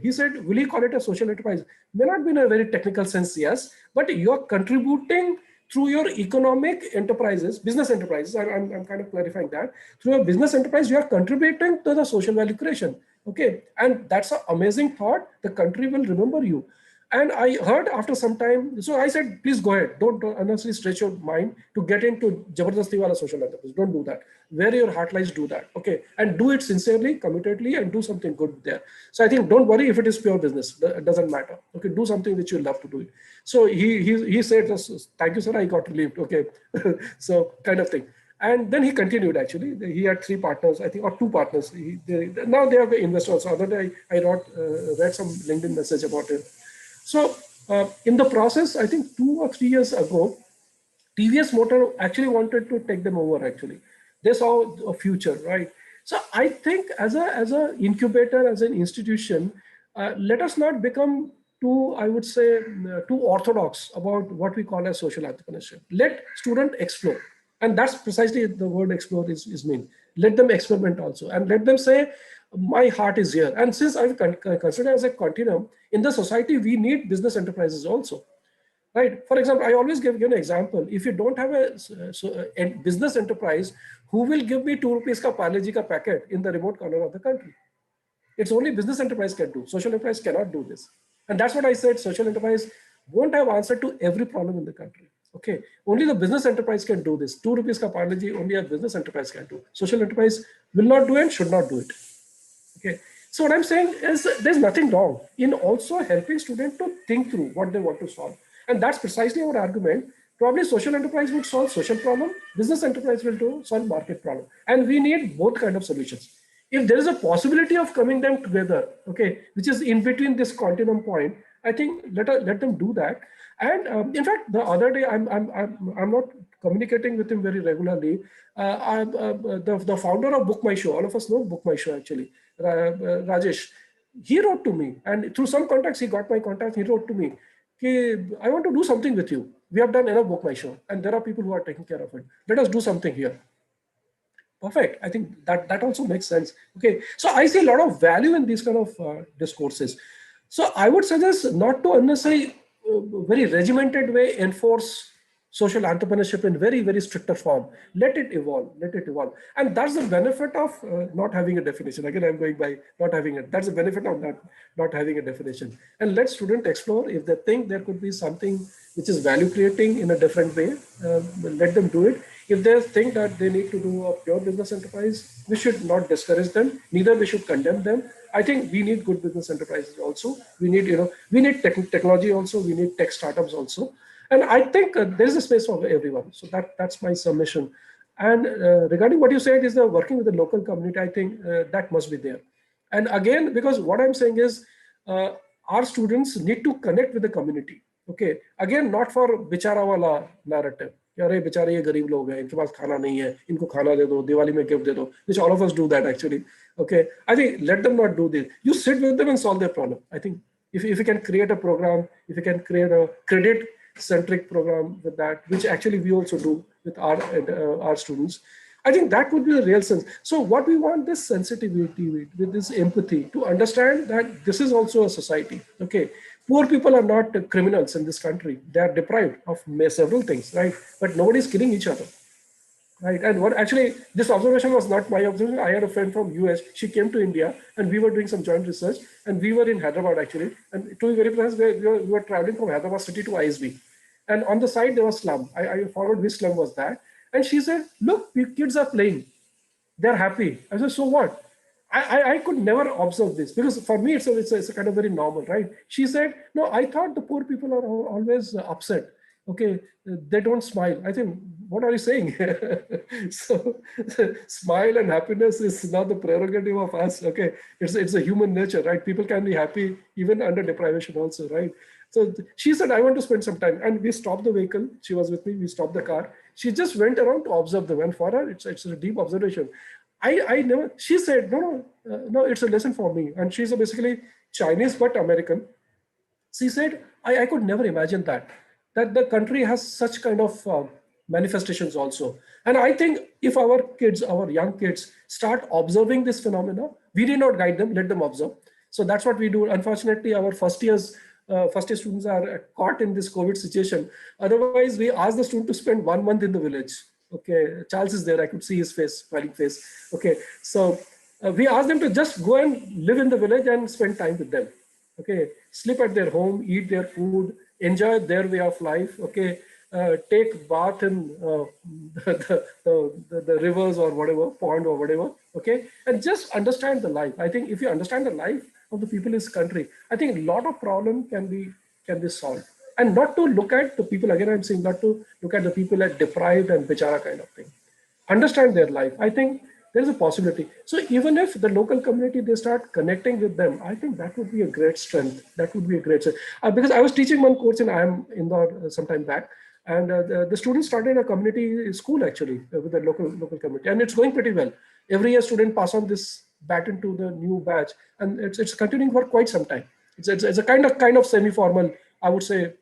he said, will you call it a social enterprise? May not be in a very technical sense, yes, but you're contributing through your economic enterprises, business enterprises. I'm kind of clarifying that. Through your business enterprise, you are contributing to the social value creation. Okay, and that's an amazing thought. The country will remember you. And I heard after some time, so I said, please go ahead. Don't unnecessarily stretch your mind to get into Jabardasti wala social enterprise. Don't do that. Where your heart lies, do that. Okay, and do it sincerely, committedly, and do something good there. So I think don't worry if it is pure business. It doesn't matter. Okay, do something which you love to do it. So he said, thank you, sir. I got relieved. Okay, so kind of thing. And then he continued, actually. He had 3 partners, I think, or 2 partners. Now they are the investors. Other day, I read some LinkedIn message about it. So in the process, I think 2 or 3 years ago, TVS Motor actually wanted to take them over, actually. They saw a future, right? So I think as a incubator, as an institution, let us not become too, I would say, too orthodox about what we call as social entrepreneurship. Let students explore. And that's precisely the word explore is mean. Let them experiment also. And let them say, my heart is here. And since I consider as a continuum, in the society, we need business enterprises also. Right. For example, I always give you an example. If you don't have a business enterprise, who will give me 2 rupees ka Parle Ji ka packet in the remote corner of the country? It's only business enterprise can do. Social enterprise cannot do this. And that's what I said. Social enterprise won't have answer to every problem in the country. Okay. Only the business enterprise can do this. 2 rupees ka Parle Ji only a business enterprise can do. Social enterprise will not do it, should not do it. Okay. So what I'm saying is there's nothing wrong in also helping students to think through what they want to solve. And that's precisely our argument. Probably social enterprise would solve social problem, business enterprise will do solve market problem. And we need both kind of solutions. If there is a possibility of coming them together, okay, which is in between this continuum point, I think let them do that. And in fact, the other day, I'm not communicating with him very regularly. The founder of Book My Show, all of us know Book My Show actually, Rajesh, he wrote to me, and through some contacts, he got my contact. He wrote to me, I want to do something with you. We have done enough Book My Show, and there are people who are taking care of it. Let us do something here. Perfect. I think that also makes sense. Okay, so I see a lot of value in these kind of discourses. So I would suggest not to unnecessarily very regimented way enforce social entrepreneurship in very, very stricter form. Let it evolve, let it evolve. And that's the benefit of not having a definition. Again, I'm going by not having it. That's the benefit of not having a definition. And let students explore. If they think there could be something which is value creating in a different way, let them do it. If they think that they need to do a pure business enterprise, we should not discourage them. Neither we should condemn them. I think we need good business enterprises also. We need, we need technology also. We need tech startups also. And I think there is a space for everyone. So that's my submission. And regarding what you said is the working with the local community, I think that must be there. And again, because what I'm saying is our students need to connect with the community. Okay, again, not for bichara wala narrative. अरे बेचारे ये गरीब लोग हैं, इनके पास खाना नहीं है, इनको खाना दे दो, दिवाली में गिफ्ट दे दो, which all of us do that actually. Okay, I think let them not do this. You sit with them and solve their problem. I think if you can create a program, if you can create a credit-centric program with that, which actually we also do with our students, I think that would be the real sense. So what we want this sensitivity with this empathy to understand that this is also a society. Okay. Poor people are not criminals in this country. They are deprived of several things, right? But nobody is killing each other, right? And what actually, this observation was not my observation. I had a friend from US. She came to India and we were doing some joint research and we were in Hyderabad actually. And to be very precise, we were traveling from Hyderabad city to ISB. And on the side, there was slum. I forgot which slum was that. And she said, look, kids are playing. They're happy. I said, so what? I could never observe this because for me, it's a kind of very normal, right? She said, no, I thought the poor people are always upset. Okay, they don't smile. I think, what are you saying? So smile and happiness is not the prerogative of us. Okay, it's a human nature, right? People can be happy even under deprivation also, right? So she said, I want to spend some time. And we stopped the vehicle. She was with me. We stopped the car. She just went around to observe them. And for her, it's a deep observation. I never, she said, no, it's a lesson for me. And she's basically Chinese, but American. She said, I could never imagine that the country has such kind of manifestations also. And I think if our kids, our young kids start observing this phenomena, we need not guide them, let them observe. So that's what we do. Unfortunately, our first year students are caught in this COVID situation. Otherwise, we ask the student to spend 1 month in the village. Okay, Charles is there. I could see his face, smiling face. Okay, so we ask them to just go and live in the village and spend time with them. Okay, sleep at their home, eat their food, enjoy their way of life. Okay, take bath in the rivers or whatever, pond or whatever. Okay, and just understand the life. I think if you understand the life of the people in this country, I think a lot of problem can be solved. And not to look at the people, again I'm saying, not to look at the people as deprived and bichara kind of thing. Understand their life. I think there's a possibility. So even if the local community, they start connecting with them, I think that would be a great strength. That would be a great strength. Because I was teaching one course in IIM Indore some time back, and the students started a community school actually with the local community, and it's going pretty well. Every year, students pass on this baton to the new batch, and it's continuing for quite some time. It's a kind of semi-formal, I would say,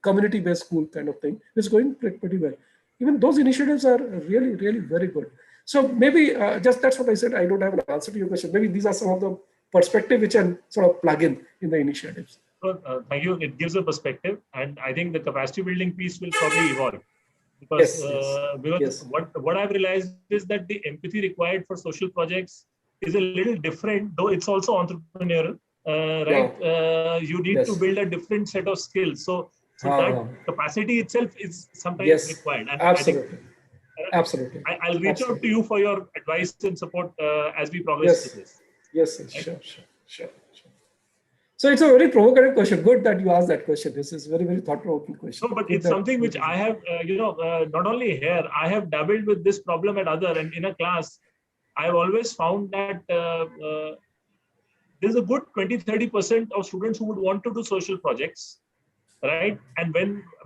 community-based school kind of thing. It's going pretty well. Even those initiatives are really very good. So maybe just that's what I said. I don't have an answer to your question. Maybe these are some of the perspective which can sort of plug in the initiatives. Thank you. It gives a perspective, and I think the capacity building piece will probably evolve because yes. What I've realized is that the empathy required for social projects is a little different, though it's also entrepreneurial, right? Yeah. You need to build a different set of skills. So that capacity itself is sometimes required. And absolutely. Absolutely. I'll reach out to you for your advice and support as we progress through this. Yes, right? Sure. So it's a very provocative question. Good that you asked that question. This is very thought-provoking question. No, but it's something which I have, not only here, I have dabbled with this problem at other, and in a class, I've always found that there's a good 20-30% of students who would want to do social projects, right?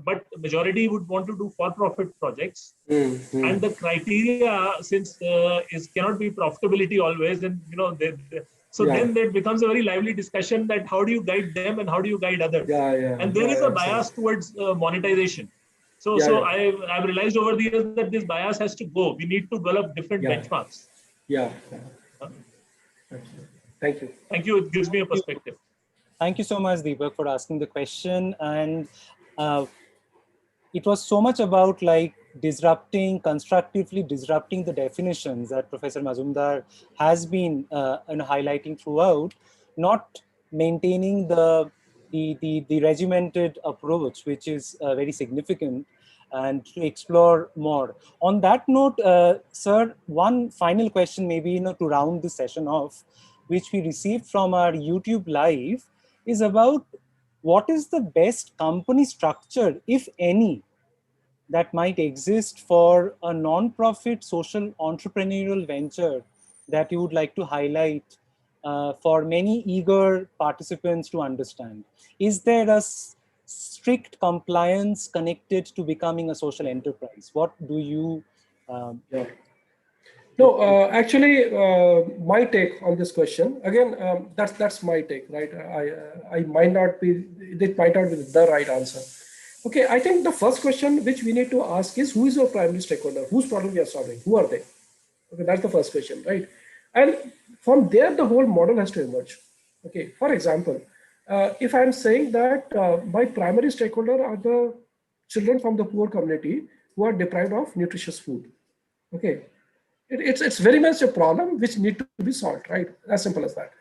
But majority would want to do for-profit projects. And the criteria, since cannot be profitability always, and then there becomes a very lively discussion that how do you guide them and how do you guide others? And there is a bias towards monetization. So I've realized over the years that this bias has to go. We need to develop different benchmarks. Thank you. Thank you. It gives me a perspective. Thank you so much, Deepak, for asking the question. And it was so much about like constructively disrupting the definitions that Professor Majumdar has been highlighting throughout, not maintaining the regimented approach, which is very significant, and to explore more. On that note, sir, one final question, maybe to round the session off, which we received from our YouTube live, is about what is the best company structure, if any, that might exist for a non-profit social entrepreneurial venture that you would like to highlight for many eager participants to understand. Is there a strict compliance connected to becoming a social enterprise? What do you? No, actually, my take on this question, again, that's my take, right? It might not be the right answer. Okay, I think the first question which we need to ask is, who is your primary stakeholder? Whose problem we are solving? Who are they? Okay, that's the first question, right? And from there, the whole model has to emerge. Okay, for example, if I'm saying that my primary stakeholder are the children from the poor community who are deprived of nutritious food. Okay, it's very much a problem which need to be solved, right? As simple as that.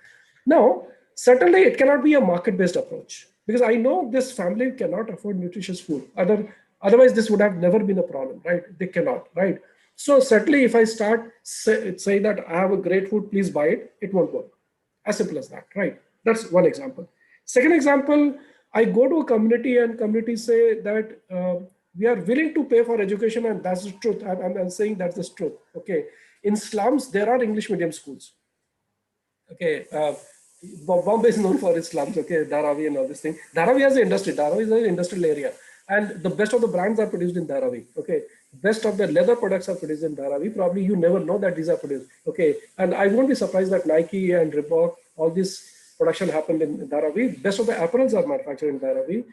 Now, certainly it cannot be a market-based approach, because I know this family cannot afford nutritious food. Otherwise, this would have never been a problem, right? They cannot, right? So certainly, if I start say that I have a great food, please buy it, it won't work. As simple as that, right? That's one example. Second example, I go to a community and communities say that we are willing to pay for education, and that's the truth. I'm saying that's the truth. Okay, in slums there are English medium schools. Okay, Bombay is known for its slums. Okay, Dharavi and all this thing. Dharavi has an industry. Dharavi is an industrial area, and the best of the brands are produced in Dharavi. Okay, best of the leather products are produced in Dharavi. Probably you never know that these are produced. Okay, and I won't be surprised that Nike and Reebok, all this production happened in Dharavi. Best of the apparels are manufactured in Dharavi.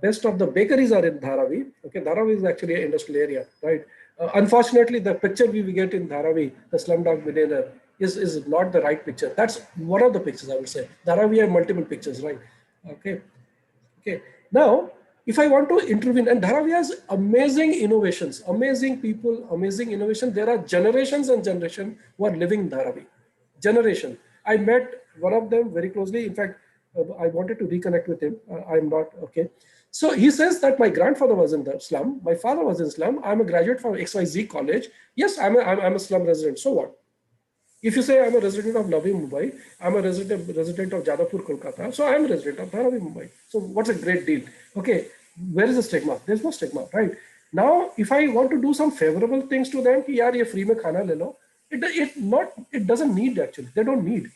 Best of the bakeries are in Dharavi. Okay, Dharavi is actually an industrial area, right? Unfortunately, the picture we get in Dharavi, the slumdog millionaire, is not the right picture. That's one of the pictures, I would say. Dharavi have multiple pictures, right? Okay. Now, if I want to intervene, and Dharavi has amazing innovations, amazing people, amazing innovation. There are generations and generations who are living in Dharavi. generation. I met one of them very closely. In fact, I wanted to reconnect with him. I'm not okay. So he says that my grandfather was in the slum, my father was in slum. I'm a graduate from XYZ college. Yes, I'm a slum resident. So what? If you say I'm a resident of Navi Mumbai, I'm a resident of Jadavpur, Kolkata, so I'm a resident of Navi Mumbai. So what's a great deal? Okay, where is the stigma? There's no stigma, right? Now, if I want to do some favorable things to them, कि यार ये free में खाना ले लो, it doesn't need actually. They don't need.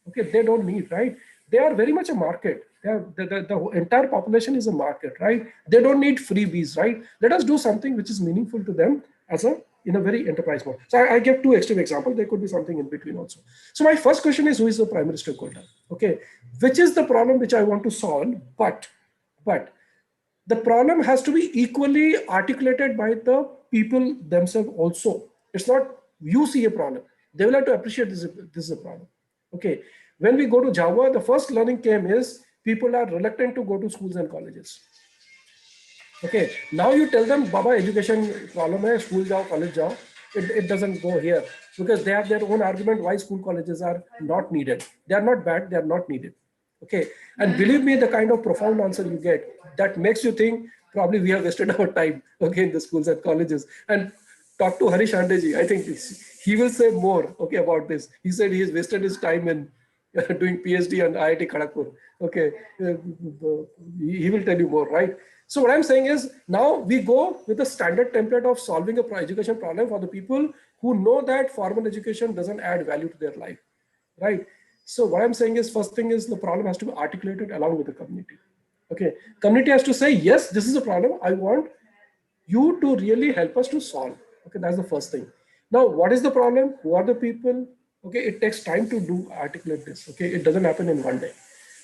Okay, they don't need, right? They are very much a market. The entire population is a market, right? They don't need freebies, right? Let us do something which is meaningful to them as in a very enterprise mode. So I give two extreme examples. There could be something in between also. So my first question is, who is the primary stakeholder? Okay, which is the problem which I want to solve? But the problem has to be equally articulated by the people themselves also. It's not you see a problem. They will have to appreciate this is a problem. Okay, when we go to Java, the first learning came is people are reluctant to go to schools and colleges. Okay, now you tell them, Baba, education problem hai, school jao, college jao. It doesn't go here because they have their own argument why school colleges are not needed. They are not bad, they are not needed. Okay, and believe me, the kind of profound answer you get that makes you think probably we have wasted our time, okay, in the schools and colleges. And talk to Harish Andeji, I think he will say more, okay, about this. He said he has wasted his time in doing PhD and IIT Kharagpur. Okay, he will tell you more, right? So what I'm saying is now we go with the standard template of solving a education problem for the people who know that formal education doesn't add value to their life, right? So what I'm saying is first thing is the problem has to be articulated along with the community. Okay, community has to say, yes, this is a problem. I want you to really help us to solve. Okay, that's the first thing. Now, what is the problem? Who are the people? Okay, it takes time to articulate this. Okay, it doesn't happen in one day.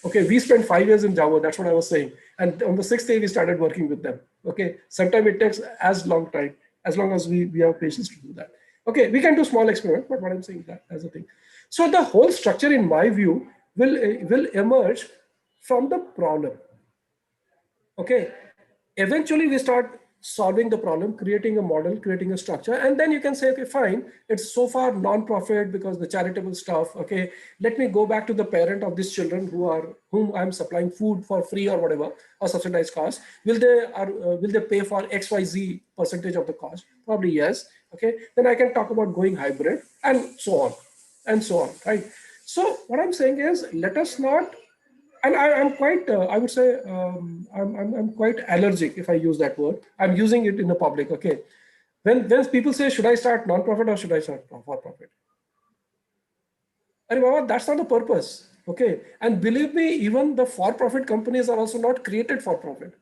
Okay, we spent 5 years in Java. That's what I was saying. And on the 6th day, we started working with them. Okay, sometimes it takes as long as we have patience to do that. Okay, we can do small experiments, but what I'm saying that as a thing. So the whole structure, in my view, will emerge from the problem. Okay, eventually we start solving the problem, creating a model, creating a structure, and then you can say, okay, fine, it's so far non-profit because the charitable stuff. Okay, let me go back to the parent of these children whom I'm supplying food for free or whatever, or subsidized cost. Will they pay for XYZ percentage of the cost? Probably yes. Okay, then I can talk about going hybrid and so on and so on, right? So what I'm saying is, let us not. And I'm quite, I would say, I'm quite allergic, if I use that word. I'm using it in the public, okay? When people say, should I start non-profit or should I start for-profit? That's not the purpose, okay? And believe me, even the for-profit companies are also not created for profit.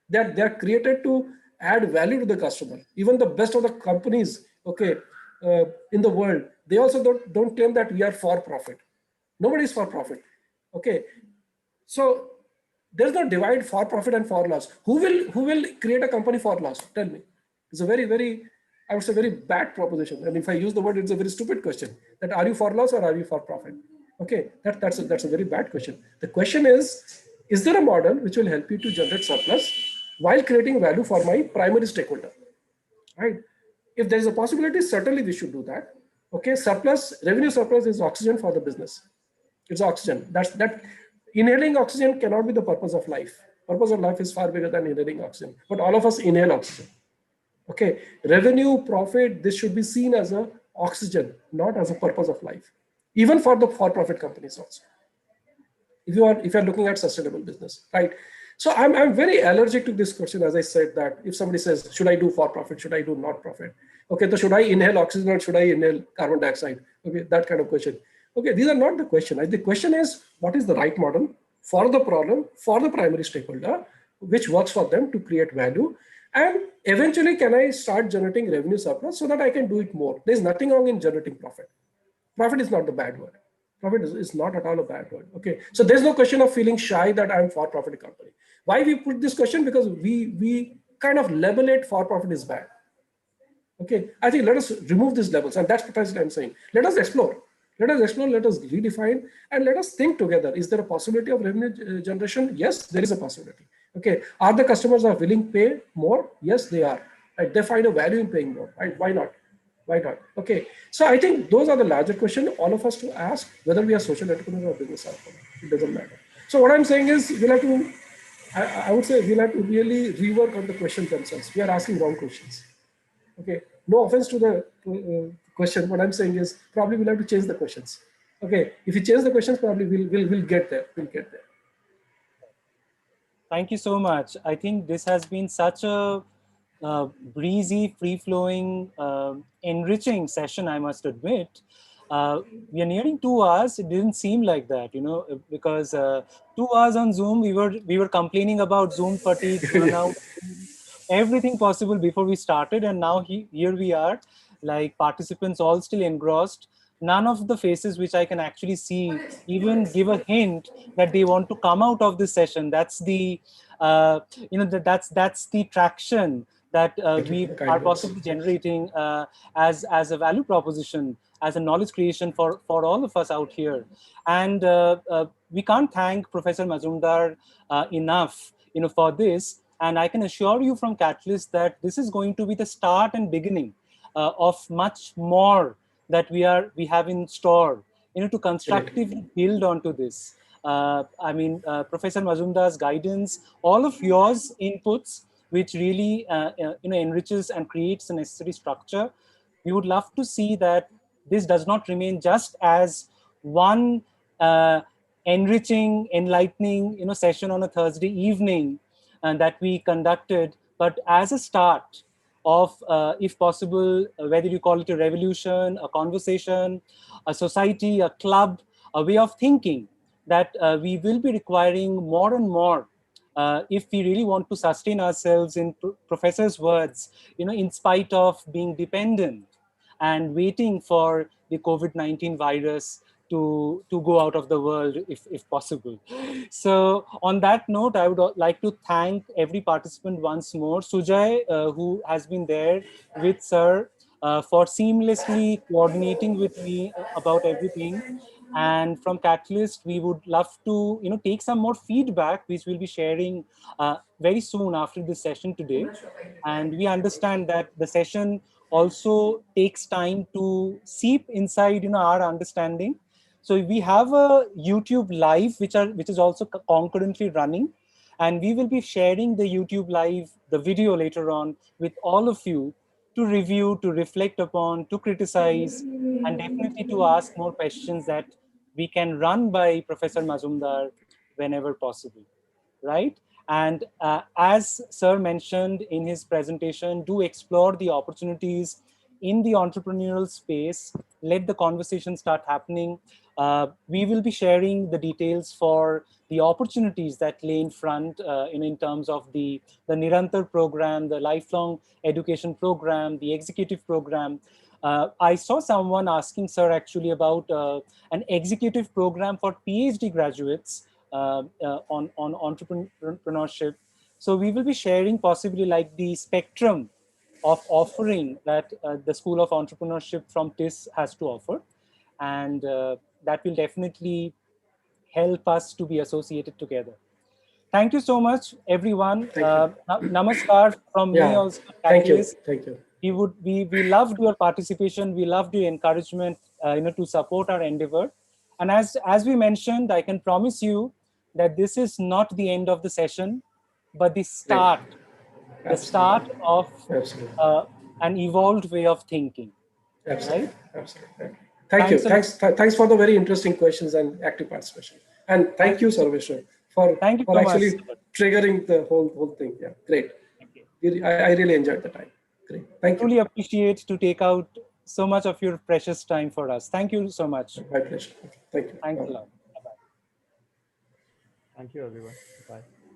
They're created to add value to the customer. Even the best of the companies, okay, in the world, they also don't claim that we are for-profit. Nobody is for-profit, okay? So there's no divide for profit and for loss. Who will create a company for loss? Tell me. It's a very, very, I would say, very bad proposition. And if I use the word, it's a very stupid question. That are you for loss or are you for profit? Okay, that's a very bad question. The question is there a model which will help you to generate surplus while creating value for my primary stakeholder? Right? If there is a possibility, certainly we should do that. Okay, revenue surplus is oxygen for the business. It's oxygen. That. Inhaling oxygen cannot be the purpose of life. Purpose of life is far bigger than inhaling oxygen. But all of us inhale oxygen. Okay, revenue, profit, this should be seen as a oxygen, not as a purpose of life. Even for the for-profit companies also. If you're looking at sustainable business, right? So I'm very allergic to this question, as I said, that if somebody says, should I do for-profit, should I do not profit? Okay, so should I inhale oxygen or should I inhale carbon dioxide? Okay, that kind of question. Okay, these are not the question. The question is, what is the right model for the problem, for the primary stakeholder, which works for them to create value? And eventually, can I start generating revenue surplus so that I can do it more? There's nothing wrong in generating profit. Profit is not the bad word. Profit is not at all a bad word. Okay, so there's no question of feeling shy that I'm for-profit company. Why we put this question? Because we kind of label it for-profit is bad. Okay, I think let us remove these labels, and that's precisely what I'm saying. Let us explore. Let us redefine, and let us think together. Is there a possibility of revenue generation? Yes, there is a possibility. Okay, are the customers willing to pay more? Yes, they are. Right? They find a value in paying more. Right? Why not? Why not? Okay. So I think those are the larger questions, all of us to ask, whether we are social entrepreneur or business entrepreneur. It doesn't matter. So what I'm saying is we'll have to, I would say we'll have to really rework on the questions themselves. We are asking wrong questions. Okay. No offense to the question. What I'm saying is probably we'll have to change the questions. Okay. If you change the questions, probably we'll get there. We'll get there. Thank you so much. I think this has been such a breezy, free-flowing, enriching session, I must admit. We are nearing 2 hours. It didn't seem like that, because 2 hours on Zoom, we were complaining about Zoom fatigue, burnout, everything possible before we started, and now here we are, like participants all still engrossed. None of the faces which I can actually see even give a hint that they want to come out of this session. That's the that's the traction that we are possibly generating as a value proposition, as a knowledge creation for all of us out here. And we can't thank Professor Majumdar enough for this. And I can assure you from Catalyst that this is going to be the start and beginning of much more that we have in store, to constructively build onto this. Professor Majumdar's guidance, all of yours inputs, which really enriches and creates the necessary structure. We would love to see that this does not remain just as one enriching, enlightening session on a Thursday evening and that we conducted, but as a start of, if possible, whether you call it a revolution, a conversation, a society, a club, a way of thinking that we will be requiring more and more if we really want to sustain ourselves, in Professor's words, in spite of being dependent and waiting for the COVID-19 virus to go out of the world if possible. So on that note, I would like to thank every participant once more. Sujay, who has been there with Sir for seamlessly coordinating with me about everything. And from Catalyst, we would love to take some more feedback, which we'll be sharing very soon after this session today. And we understand that the session also takes time to seep inside our understanding. So we have a YouTube live which is also concurrently running, and we will be sharing the YouTube live, the video later on, with all of you to review, to reflect upon, to criticize, and definitely to ask more questions that we can run by Professor Majumdar whenever possible, right? And as Sir mentioned in his presentation, do explore the opportunities in the entrepreneurial space. Let the conversation start happening. We will be sharing the details for the opportunities that lay in front in terms of the Nirantar program, the lifelong education program, the executive program. I saw someone asking Sir actually about an executive program for PhD graduates on entrepreneurship. So we will be sharing possibly like the spectrum of offering that the School of Entrepreneurship from TISS has to offer. And that will definitely help us to be associated together. Thank you so much, everyone. Namaskar from me also. Thank you. Thank you. We loved your participation. We loved your encouragement, to support our endeavor. And as we mentioned, I can promise you that this is not the end of the session, but the start, of an evolved way of thinking. Absolutely. Right? Absolutely. Thank you. Thanks for the very interesting questions and active participation. And thank you, Sarveshwar, for actually triggering the whole thing. Yeah, great. I really enjoyed the time. Great. Thank you. Truly appreciate to take out so much of your precious time for us. Thank you so much. My pleasure. Thank you. Thanks a lot. Thank you, everyone. Bye.